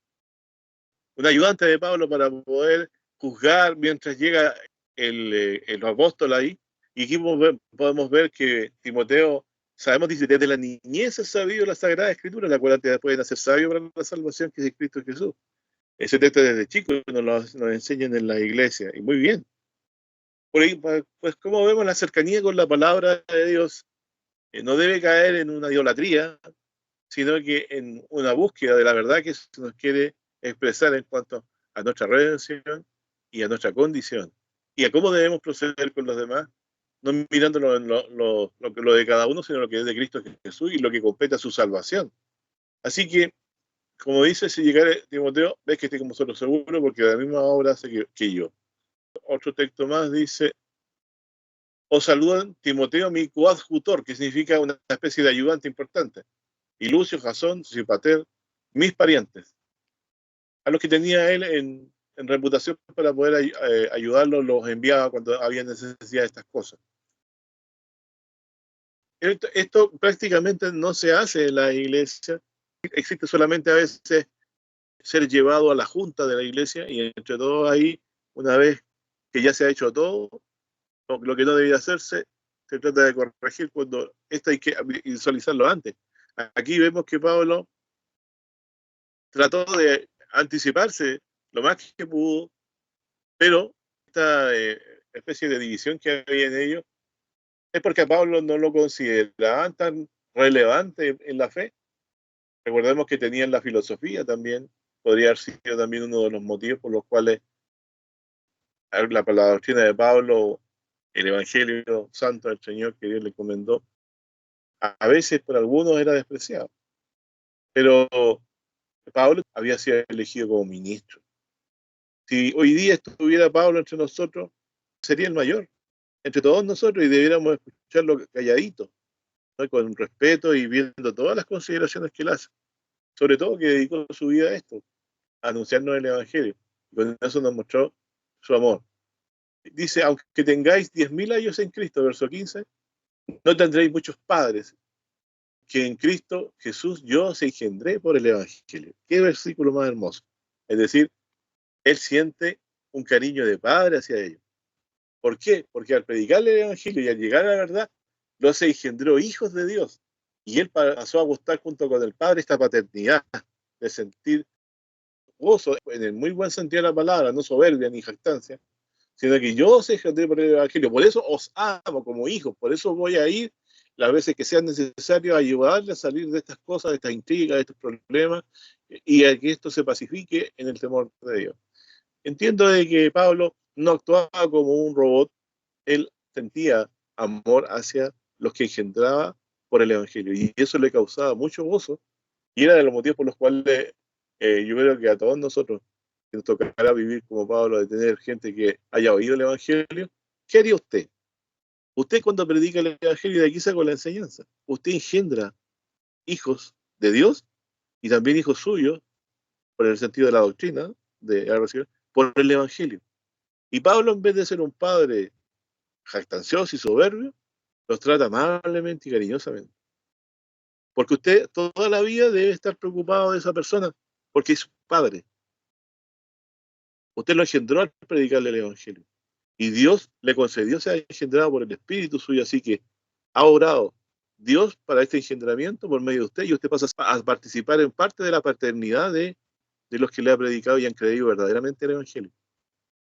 un ayudante de Pablo para poder juzgar mientras llega el apóstol ahí. Y aquí podemos ver que Timoteo, sabemos, dice, desde la niñez ha sabido la Sagrada Escritura, la cual te pueden hacer sabio para la salvación que es Cristo Jesús. Ese texto desde chico nos enseñan en la iglesia, y muy bien. Por ahí, pues como vemos, la cercanía con la palabra de Dios no debe caer en una idolatría, sino que en una búsqueda de la verdad que se nos quiere expresar en cuanto a nuestra redención y a nuestra condición, y a cómo debemos proceder con los demás, no mirando lo de cada uno, sino lo que es de Cristo Jesús y lo que compete a su salvación. Así que, como dice, si llegara Timoteo, ves que esté con vosotros seguro, porque de la misma obra hace que yo. Otro texto más dice, os saludan Timoteo, mi coadjutor, que significa una especie de ayudante importante, y Lucio, Jasón, Sipater, mis parientes, a los que tenía él en reputación para poder ayudarlos, los enviaba cuando había necesidad de estas cosas. Esto prácticamente no se hace en la iglesia, existe solamente a veces ser llevado a la junta de la iglesia, y entre todos ahí, una vez que ya se ha hecho todo, lo que no debía hacerse, se trata de corregir cuando esto hay que visualizarlo antes. Aquí vemos que Pablo trató de anticiparse lo más que pudo, pero esta especie de división que había en ellos es porque a Pablo no lo consideraban tan relevante en la fe. Recordemos que tenían la filosofía también, podría haber sido también uno de los motivos por los cuales la doctrina de Pablo, el Evangelio Santo del Señor que Dios le encomendó, a veces por algunos era despreciado. Pero Pablo había sido elegido como ministro. Si hoy día estuviera Pablo entre nosotros, sería el mayor entre todos nosotros, y debiéramos escucharlo calladito, ¿no? Con respeto y viendo todas las consideraciones que él hace. Sobre todo que dedicó su vida a esto, a anunciarnos el Evangelio. Y con eso nos mostró su amor. Dice, aunque tengáis 10.000 años en Cristo, verso 15, no tendréis muchos padres, que en Cristo Jesús yo os engendré por el Evangelio. Qué versículo más hermoso. Es decir, él siente un cariño de padre hacia ellos. ¿Por qué? Porque al predicarle el Evangelio y al llegar a la verdad, los engendró hijos de Dios. Y él pasó a gustar junto con el Padre esta paternidad, de sentir gozo, en el muy buen sentido de la palabra, no soberbia ni jactancia, sino que yo os engendré por el Evangelio. Por eso os amo como hijos, por eso voy a ir las veces que sea necesario a ayudarle a salir de estas cosas, de estas intrigas, de estos problemas, y a que esto se pacifique en el temor de Dios. Entiendo de que Pablo no actuaba como un robot, él sentía amor hacia los que engendraba por el Evangelio, y eso le causaba mucho gozo, y era de los motivos por los cuales yo creo que a todos nosotros que nos tocará vivir como Pablo, de tener gente que haya oído el Evangelio. ¿Qué haría usted? Usted, cuando predica el Evangelio, de aquí saco la enseñanza, usted engendra hijos de Dios y también hijos suyos, por el sentido de la doctrina, por el Evangelio. Y Pablo, en vez de ser un padre jactancioso y soberbio, los trata amablemente y cariñosamente. Porque usted toda la vida debe estar preocupado de esa persona, porque es su padre. Usted lo engendró al predicarle el Evangelio. Y Dios le concedió ser engendrado por el Espíritu suyo, así que ha orado Dios para este engendramiento por medio de usted, y usted pasa a participar en parte de la paternidad de los que le ha predicado y han creído verdaderamente el Evangelio.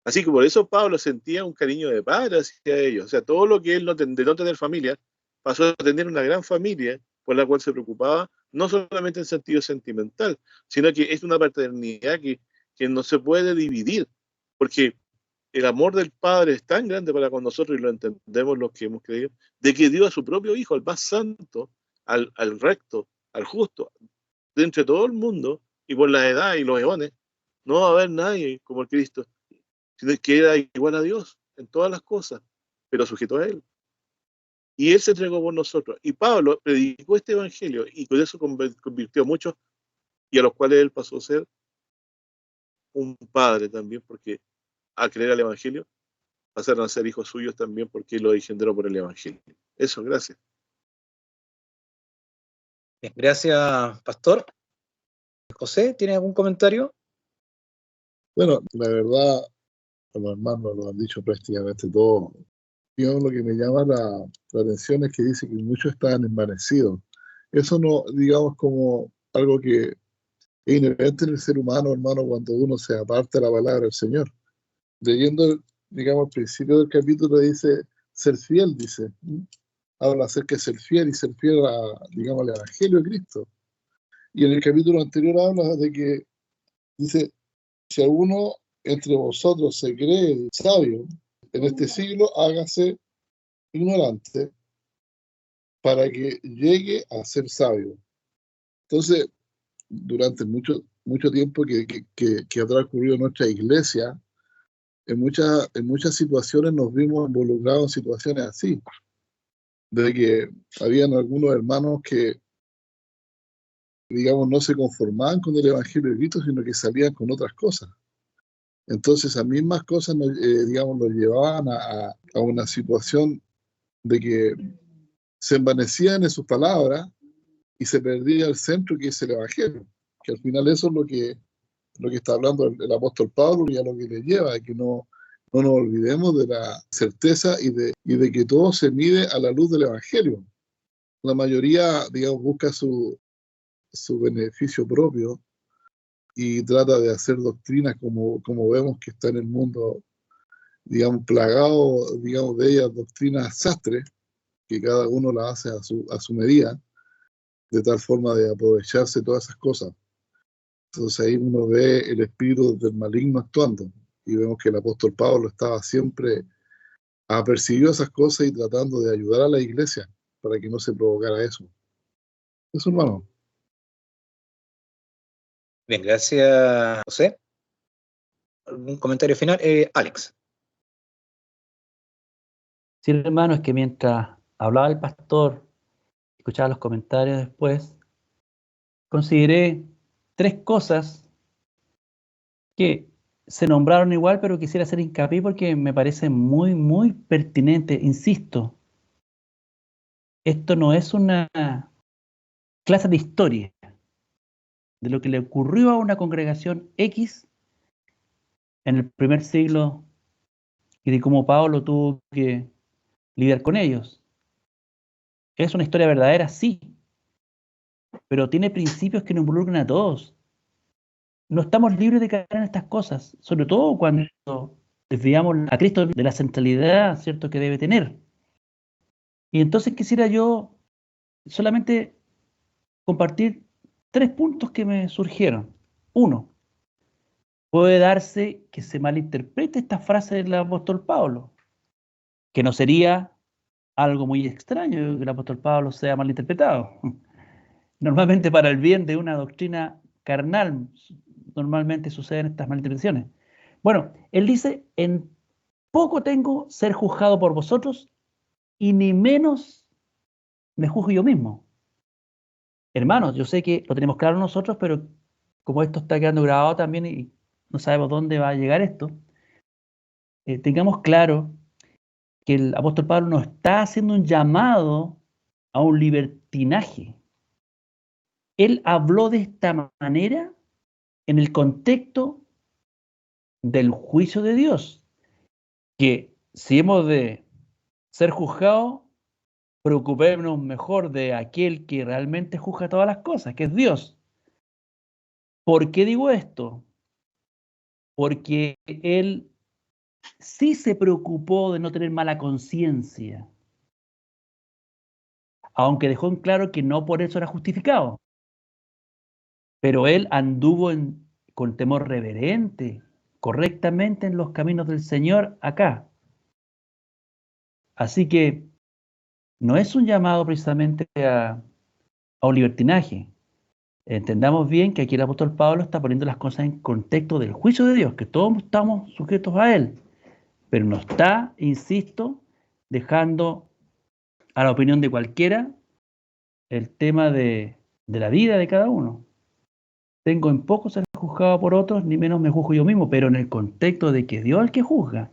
Así que por eso Pablo sentía un cariño de padre hacia ellos. O sea, todo lo que él de no tener familia, pasó a tener una gran familia por la cual se preocupaba, no solamente en sentido sentimental, sino que es una paternidad que no se puede dividir, porque el amor del Padre es tan grande para con nosotros, y lo entendemos los que hemos creído, de que dio a su propio Hijo, al más santo, al recto, al justo, de entre todo el mundo, y por la edad y los eones, no va a haber nadie como el Cristo, sino que era igual a Dios en todas las cosas, pero sujeto a Él. Y Él se entregó por nosotros. Y Pablo predicó este evangelio y con eso convirtió a muchos, y a los cuales Él pasó a ser un padre también, porque al creer al evangelio, pasaron a ser hijos suyos también, porque Él lo engendró por el evangelio. Eso, gracias. Bien, gracias, pastor. José, ¿tiene algún comentario? Bueno, la verdad, los hermanos lo han dicho prácticamente todo. Yo lo que me llama la atención es que dice que muchos están envanecidos. Eso no, digamos, como algo que es inherente en el ser humano, hermano, cuando uno se aparta de la palabra del Señor. Leyendo, digamos, al principio del capítulo dice, ser fiel, dice. Habla acerca de ser fiel y ser fiel a, digamos, al Evangelio de Cristo. Y en el capítulo anterior habla de que, dice, si alguno entre vosotros se cree sabio, en este siglo hágase ignorante para que llegue a ser sabio. Entonces, durante mucho tiempo que ha transcurrido nuestra iglesia, en muchas situaciones nos vimos involucrados en situaciones así, de que habían algunos hermanos que, digamos, no se conformaban con el Evangelio de Cristo, sino que salían con otras cosas. Entonces, esas mismas cosas, digamos, nos llevaban a una situación de que se envanecían en sus palabras y se perdía el centro, que es el Evangelio. Que al final eso es lo que está hablando el apóstol Pablo y a lo que le lleva, a que no nos olvidemos de la certeza y de que todo se mide a la luz del Evangelio. La mayoría, digamos, busca su beneficio propio y trata de hacer doctrinas como vemos que está en el mundo, digamos, plagado, digamos, de ellas, doctrinas sastres, que cada uno la hace a su medida, de tal forma de aprovecharse de todas esas cosas. Entonces ahí uno ve el espíritu del maligno actuando, y vemos que el apóstol Pablo estaba siempre apercibido esas cosas y tratando de ayudar a la iglesia para que no se provocara eso. Eso, hermano. Bien, gracias, José. ¿Algún comentario final? Alex. Sí, hermano, es que mientras hablaba el pastor, escuchaba los comentarios después, consideré 3 cosas que se nombraron igual, pero quisiera hacer hincapié porque me parece muy, muy pertinente. Insisto, esto no es una clase de historia de lo que le ocurrió a una congregación X en el primer siglo y de cómo Pablo tuvo que lidiar con ellos. Es una historia verdadera, sí, pero tiene principios que nos involucran a todos. No estamos libres de caer en estas cosas, sobre todo cuando desviamos a Cristo de la centralidad, ¿cierto?, que debe tener. Y entonces quisiera yo solamente compartir 3 puntos que me surgieron. 1, puede darse que se malinterprete esta frase del apóstol Pablo, que no sería algo muy extraño que el apóstol Pablo sea malinterpretado. Normalmente para el bien de una doctrina carnal, normalmente suceden estas malinterpretaciones. Bueno, él dice, en poco tengo ser juzgado por vosotros y ni menos me juzgo yo mismo. Hermanos, yo sé que lo tenemos claro nosotros, pero como esto está quedando grabado también y no sabemos dónde va a llegar esto, tengamos claro que el apóstol Pablo no está haciendo un llamado a un libertinaje. Él habló de esta manera en el contexto del juicio de Dios, que si hemos de ser juzgados, preocupémonos mejor de aquel que realmente juzga todas las cosas, que es Dios. ¿Por qué digo esto? Porque él sí se preocupó de no tener mala conciencia, aunque dejó en claro que no por eso era justificado. Pero él anduvo con temor reverente, correctamente en los caminos del Señor acá. Así que no es un llamado precisamente a un libertinaje. Entendamos bien que aquí el apóstol Pablo está poniendo las cosas en contexto del juicio de Dios, que todos estamos sujetos a él, pero no está, insisto, dejando a la opinión de cualquiera el tema de la vida de cada uno. Tengo en poco ser juzgado por otros, ni menos me juzgo yo mismo, pero en el contexto de que Dios es el que juzga.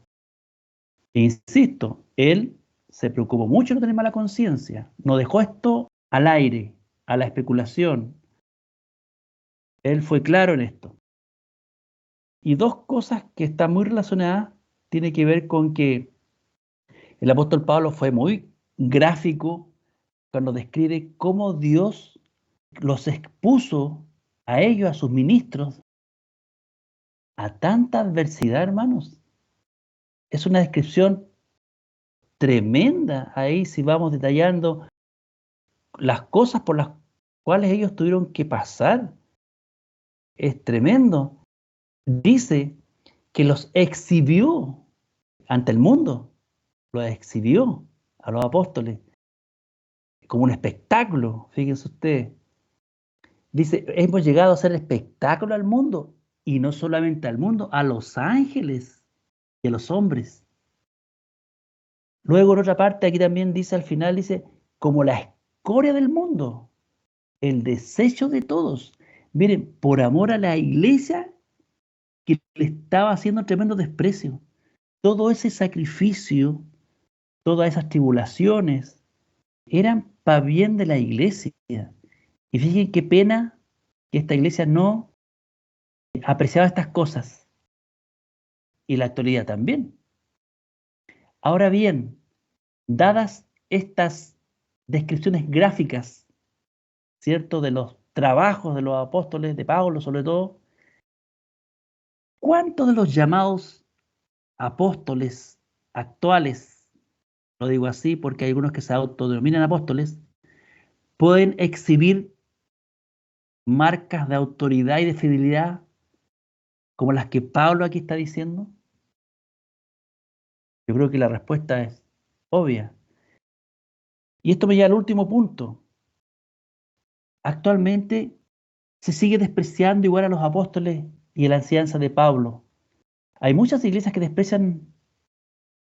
E insisto, Él se preocupó mucho de no tener mala conciencia, no dejó esto al aire, a la especulación. Él fue claro en esto. Y dos cosas que están muy relacionadas tiene que ver con que el apóstol Pablo fue muy gráfico cuando describe cómo Dios los expuso a ellos, a sus ministros, a tanta adversidad, hermanos. Es una descripción tremenda ahí si vamos detallando las cosas por las cuales ellos tuvieron que pasar. Es tremendo. Dice que los exhibió ante el mundo, los exhibió a los apóstoles como un espectáculo, fíjense ustedes. Dice, hemos llegado a hacer espectáculo al mundo, y no solamente al mundo, a los ángeles y a los hombres. Luego en otra parte, aquí también dice al final, dice, como la escoria del mundo, el desecho de todos. Miren, por amor a la iglesia que le estaba haciendo tremendo desprecio. Todo ese sacrificio, todas esas tribulaciones, eran para bien de la iglesia. Y fíjense qué pena que esta iglesia no apreciaba estas cosas. Y la actualidad también. Ahora bien, dadas estas descripciones gráficas, ¿cierto?, de los trabajos de los apóstoles, de Pablo sobre todo, ¿cuántos de los llamados apóstoles actuales, lo digo así porque hay algunos que se autodenominan apóstoles, pueden exhibir marcas de autoridad y de fidelidad como las que Pablo aquí está diciendo? Yo creo que la respuesta es obvia. Y esto me lleva al último punto. Actualmente se sigue despreciando igual a los apóstoles y a la enseñanza de Pablo. Hay muchas iglesias que desprecian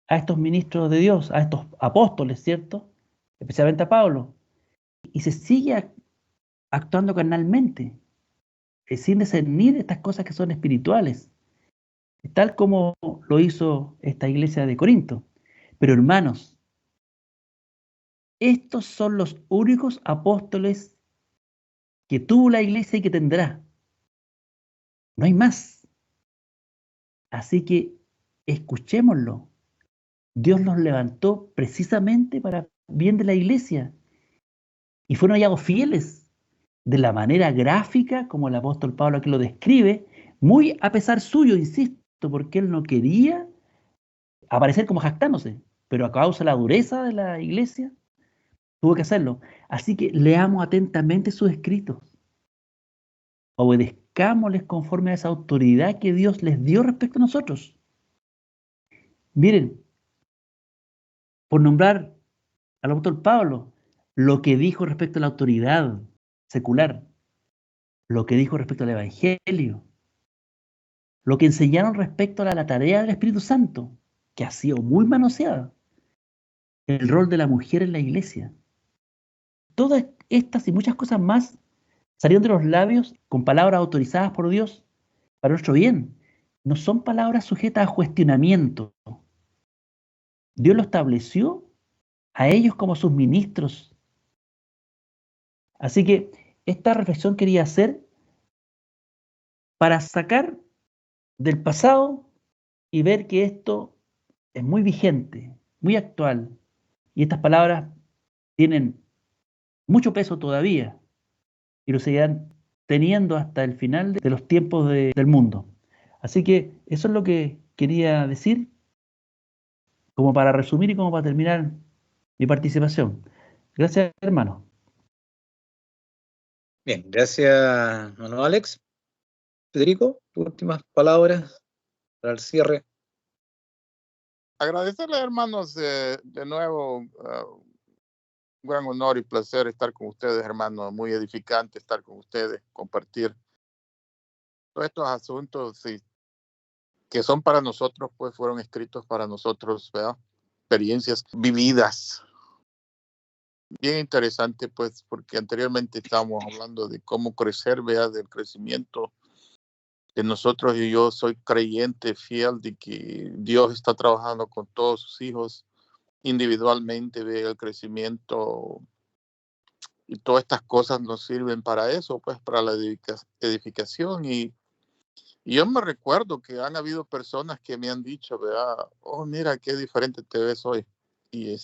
a estos ministros de Dios, a estos apóstoles, ¿cierto? Especialmente a Pablo. Y se sigue actuando carnalmente, sin discernir estas cosas que son espirituales, tal como lo hizo esta iglesia de Corinto. Pero hermanos, estos son los únicos apóstoles que tuvo la iglesia y que tendrá. No hay más. Así que escuchémoslo. Dios los levantó precisamente para bien de la iglesia y fueron hallados fieles de la manera gráfica como el apóstol Pablo aquí lo describe, muy a pesar suyo, insisto, porque él no quería aparecer como jactándose, pero a causa de la dureza de la iglesia tuvo que hacerlo. Así que leamos atentamente sus escritos, obedezcámosles conforme a esa autoridad que Dios les dio respecto a nosotros. Miren, por nombrar al apóstol Pablo, lo que dijo respecto a la autoridad secular, lo que dijo respecto al evangelio, lo que enseñaron respecto a la tarea del Espíritu Santo, que ha sido muy manoseada, el rol de la mujer en la iglesia. Todas estas y muchas cosas más salieron de los labios con palabras autorizadas por Dios para nuestro bien. No son palabras sujetas a cuestionamiento. Dios lo estableció a ellos como sus ministros. Así que esta reflexión quería hacer para sacar del pasado y ver que esto es muy vigente, muy actual. Y estas palabras tienen mucho peso todavía y lo seguirán teniendo hasta el final de los tiempos del mundo. Así que eso es lo que quería decir, como para resumir y como para terminar mi participación. Gracias, hermano. Bien, gracias, hermano Alex. Federico, tus últimas palabras para el cierre. Agradecerle, hermanos, de nuevo, un gran honor y placer estar con ustedes, hermanos. Muy edificante estar con ustedes, compartir todos estos asuntos que son para nosotros, pues fueron escritos para nosotros, ¿verdad? experiencias vividas. Bien interesante, pues, porque anteriormente estábamos hablando de cómo crecer, vea, del crecimiento de nosotros, y yo soy creyente fiel de que Dios está trabajando con todos sus hijos individualmente, vea, el crecimiento y todas estas cosas nos sirven para eso, pues, para la edificación. Y yo me recuerdo que han habido personas que me han dicho, vea, oh, mira qué diferente te ves hoy. Y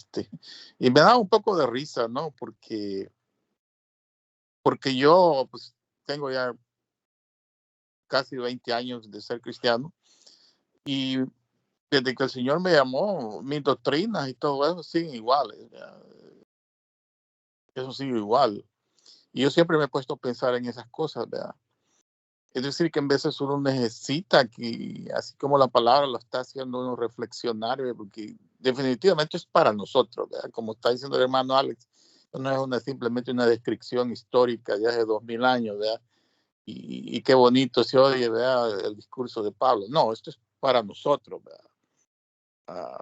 me da un poco de risa, ¿no? Porque yo, pues, tengo ya casi 20 años de ser cristiano, y desde que el Señor me llamó, mis doctrinas y todo eso siguen iguales. Eso sigue igual. Y yo siempre me he puesto a pensar en esas cosas, ¿verdad? Es decir, que en veces uno necesita que, así como la palabra lo está haciendo uno reflexionar, porque definitivamente es para nosotros, ¿verdad? Como está diciendo el hermano Alex, no es simplemente una descripción histórica de hace 2000 años, ¿verdad? Y qué bonito se oye, ¿verdad? El discurso de Pablo. No, esto es para nosotros, ¿verdad?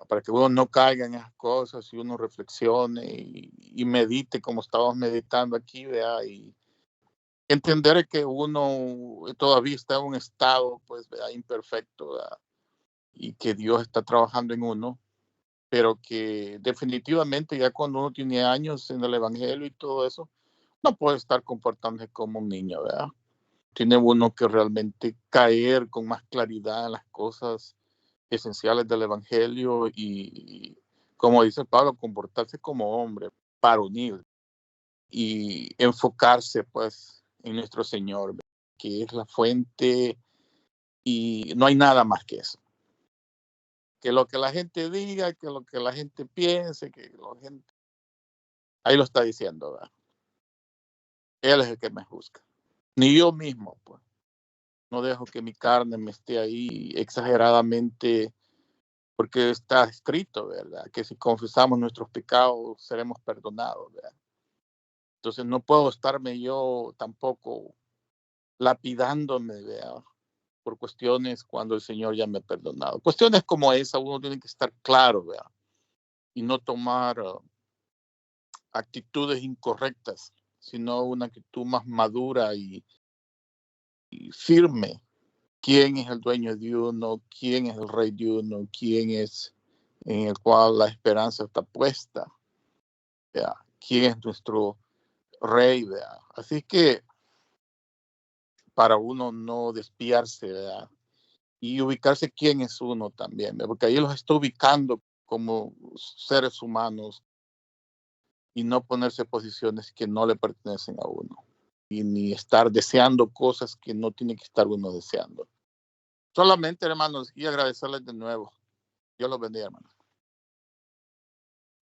Para que uno no caiga en esas cosas y uno reflexione y medite como estábamos meditando aquí, ¿verdad? Y entender que uno todavía está en un estado, pues, ¿verdad? Imperfecto, ¿verdad? Y que Dios está trabajando en uno, pero que definitivamente ya cuando uno tiene años en el evangelio y todo eso, no puede estar comportándose como un niño, ¿verdad? Tiene uno que realmente caer con más claridad en las cosas esenciales del evangelio y, como dice Pablo, comportarse como hombre, varonil, y enfocarse, pues, en nuestro Señor, que es la fuente, y no hay nada más que eso. Que lo que la gente diga, que lo que la gente piense, que la gente... Ahí lo está diciendo, ¿verdad? Él es el que me juzga. Ni yo mismo, pues. No dejo que mi carne me esté ahí exageradamente, porque está escrito, ¿verdad? Que si confesamos nuestros pecados, seremos perdonados, ¿verdad? Entonces no puedo estarme yo tampoco lapidándome, ¿verdad? Por cuestiones cuando el Señor ya me ha perdonado. Cuestiones como esa uno tiene que estar claro, ¿verdad? Y no tomar actitudes incorrectas, sino una actitud más madura y firme. ¿Quién es el dueño de uno? ¿Quién es el rey de uno? ¿Quién es en el cual la esperanza está puesta? ¿Verdad? ¿Quién es nuestro rey? ¿Verdad? Así que para uno no desviarse, ¿verdad? Y ubicarse quién es uno también, ¿verdad? Porque ahí los está ubicando como seres humanos y no ponerse posiciones que no le pertenecen a uno. Y ni estar deseando cosas que no tiene que estar uno deseando. Solamente, hermanos, y agradecerles de nuevo. Dios los bendiga, hermanos.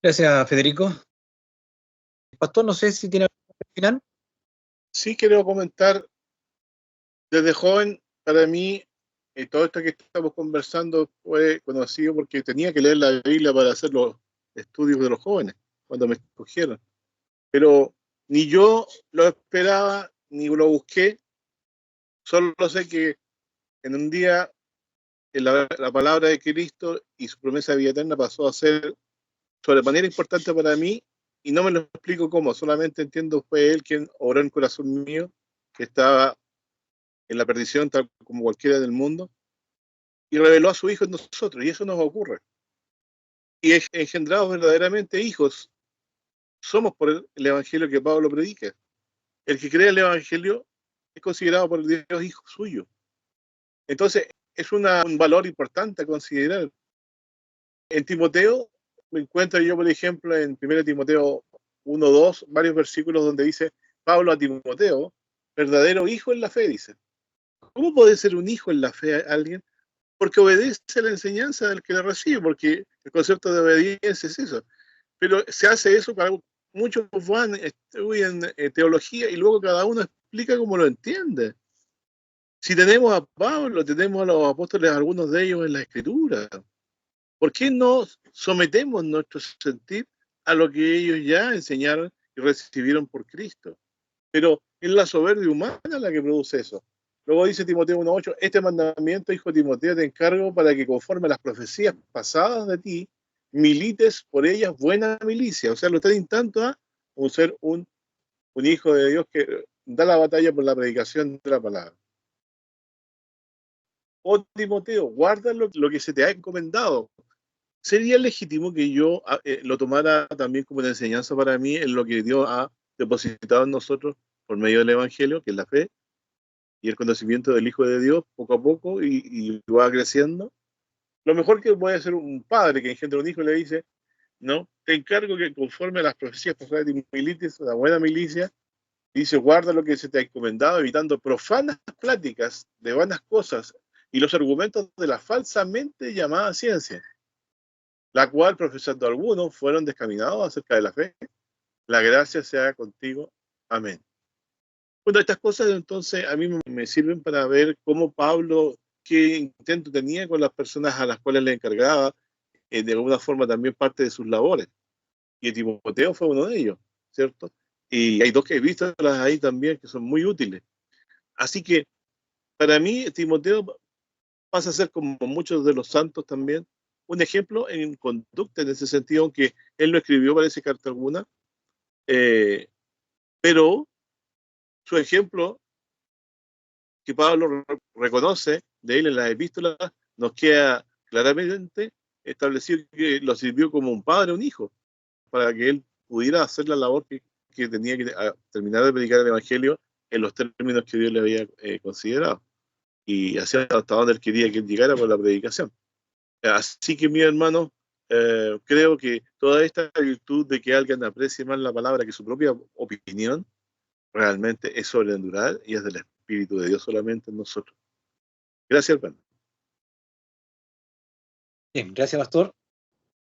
Gracias, Federico. Pastor, no sé si tiene algo final. Sí quiero comentar, desde joven, para mí, todo esto que estamos conversando fue conocido porque tenía que leer la Biblia para hacer los estudios de los jóvenes, cuando me escogieron. Pero ni yo lo esperaba, ni lo busqué. Solo sé que en un día la palabra de Cristo y su promesa de vida eterna pasó a ser sobremanera importante para mí, y no me lo explico cómo, solamente entiendo fue Él quien obró en el corazón mío, que estaba en la perdición tal como cualquiera del mundo, y reveló a su Hijo en nosotros, y eso nos ocurre. Y engendrados verdaderamente hijos, somos por el Evangelio que Pablo predica. El que cree el Evangelio es considerado por Dios hijo suyo. Entonces, es un valor importante a considerar. En Timoteo, me encuentro yo, por ejemplo, en 1 Timoteo 1:2, varios versículos donde dice Pablo a Timoteo, verdadero hijo en la fe, dice. ¿Cómo puede ser un hijo en la fe a alguien? Porque obedece a la enseñanza del que la recibe, porque el concepto de obediencia es eso. Pero se hace eso para muchos van, estudian teología y luego cada uno explica cómo lo entiende. Si tenemos a Pablo, tenemos a los apóstoles, algunos de ellos en la Escritura, ¿por qué no sometemos nuestro sentir a lo que ellos ya enseñaron y recibieron por Cristo? Pero es la soberbia humana la que produce eso. Luego dice Timoteo 1:8, este mandamiento, hijo Timoteo, te encargo para que conforme a las profecías pasadas de ti, milites por ellas buena milicia. O sea, lo están instando a ser un hijo de Dios que da la batalla por la predicación de la palabra. Oh Timoteo, guarda lo que se te ha encomendado. Sería legítimo que yo lo tomara también como una enseñanza para mí en lo que Dios ha depositado en nosotros por medio del Evangelio, que es la fe y el conocimiento del Hijo de Dios, poco a poco, y va creciendo. Lo mejor que puede hacer un padre que engendra un hijo le dice, no, te encargo que conforme a las profecías pasadas de milites, una buena milicia, dice, guarda lo que se te ha encomendado, evitando profanas pláticas de vanas cosas y los argumentos de la falsamente llamada ciencia, la cual, profesando algunos, fueron descaminados acerca de la fe. La gracia sea contigo. Amén. Bueno, estas cosas entonces a mí me sirven para ver cómo Pablo, qué intento tenía con las personas a las cuales le encargaba, de alguna forma también parte de sus labores. Y Timoteo fue uno de ellos, ¿cierto? Y hay dos que he visto ahí también que son muy útiles. Así que para mí Timoteo pasa a ser, como muchos de los santos también, un ejemplo en conducta en ese sentido, aunque él no escribió, parece, carta alguna, pero su ejemplo, que Pablo reconoce de él en las epístolas, nos queda claramente establecido que lo sirvió como un padre, un hijo, para que él pudiera hacer la labor que tenía que terminar de predicar el Evangelio en los términos que Dios le había considerado, y hacia hasta donde él quería que él llegara por la predicación. Así que, mi hermano, creo que toda esta virtud de que alguien aprecie más la palabra que su propia opinión, realmente es sobrenatural y es del Espíritu de Dios solamente en nosotros. Gracias, hermano. Bien, gracias, pastor.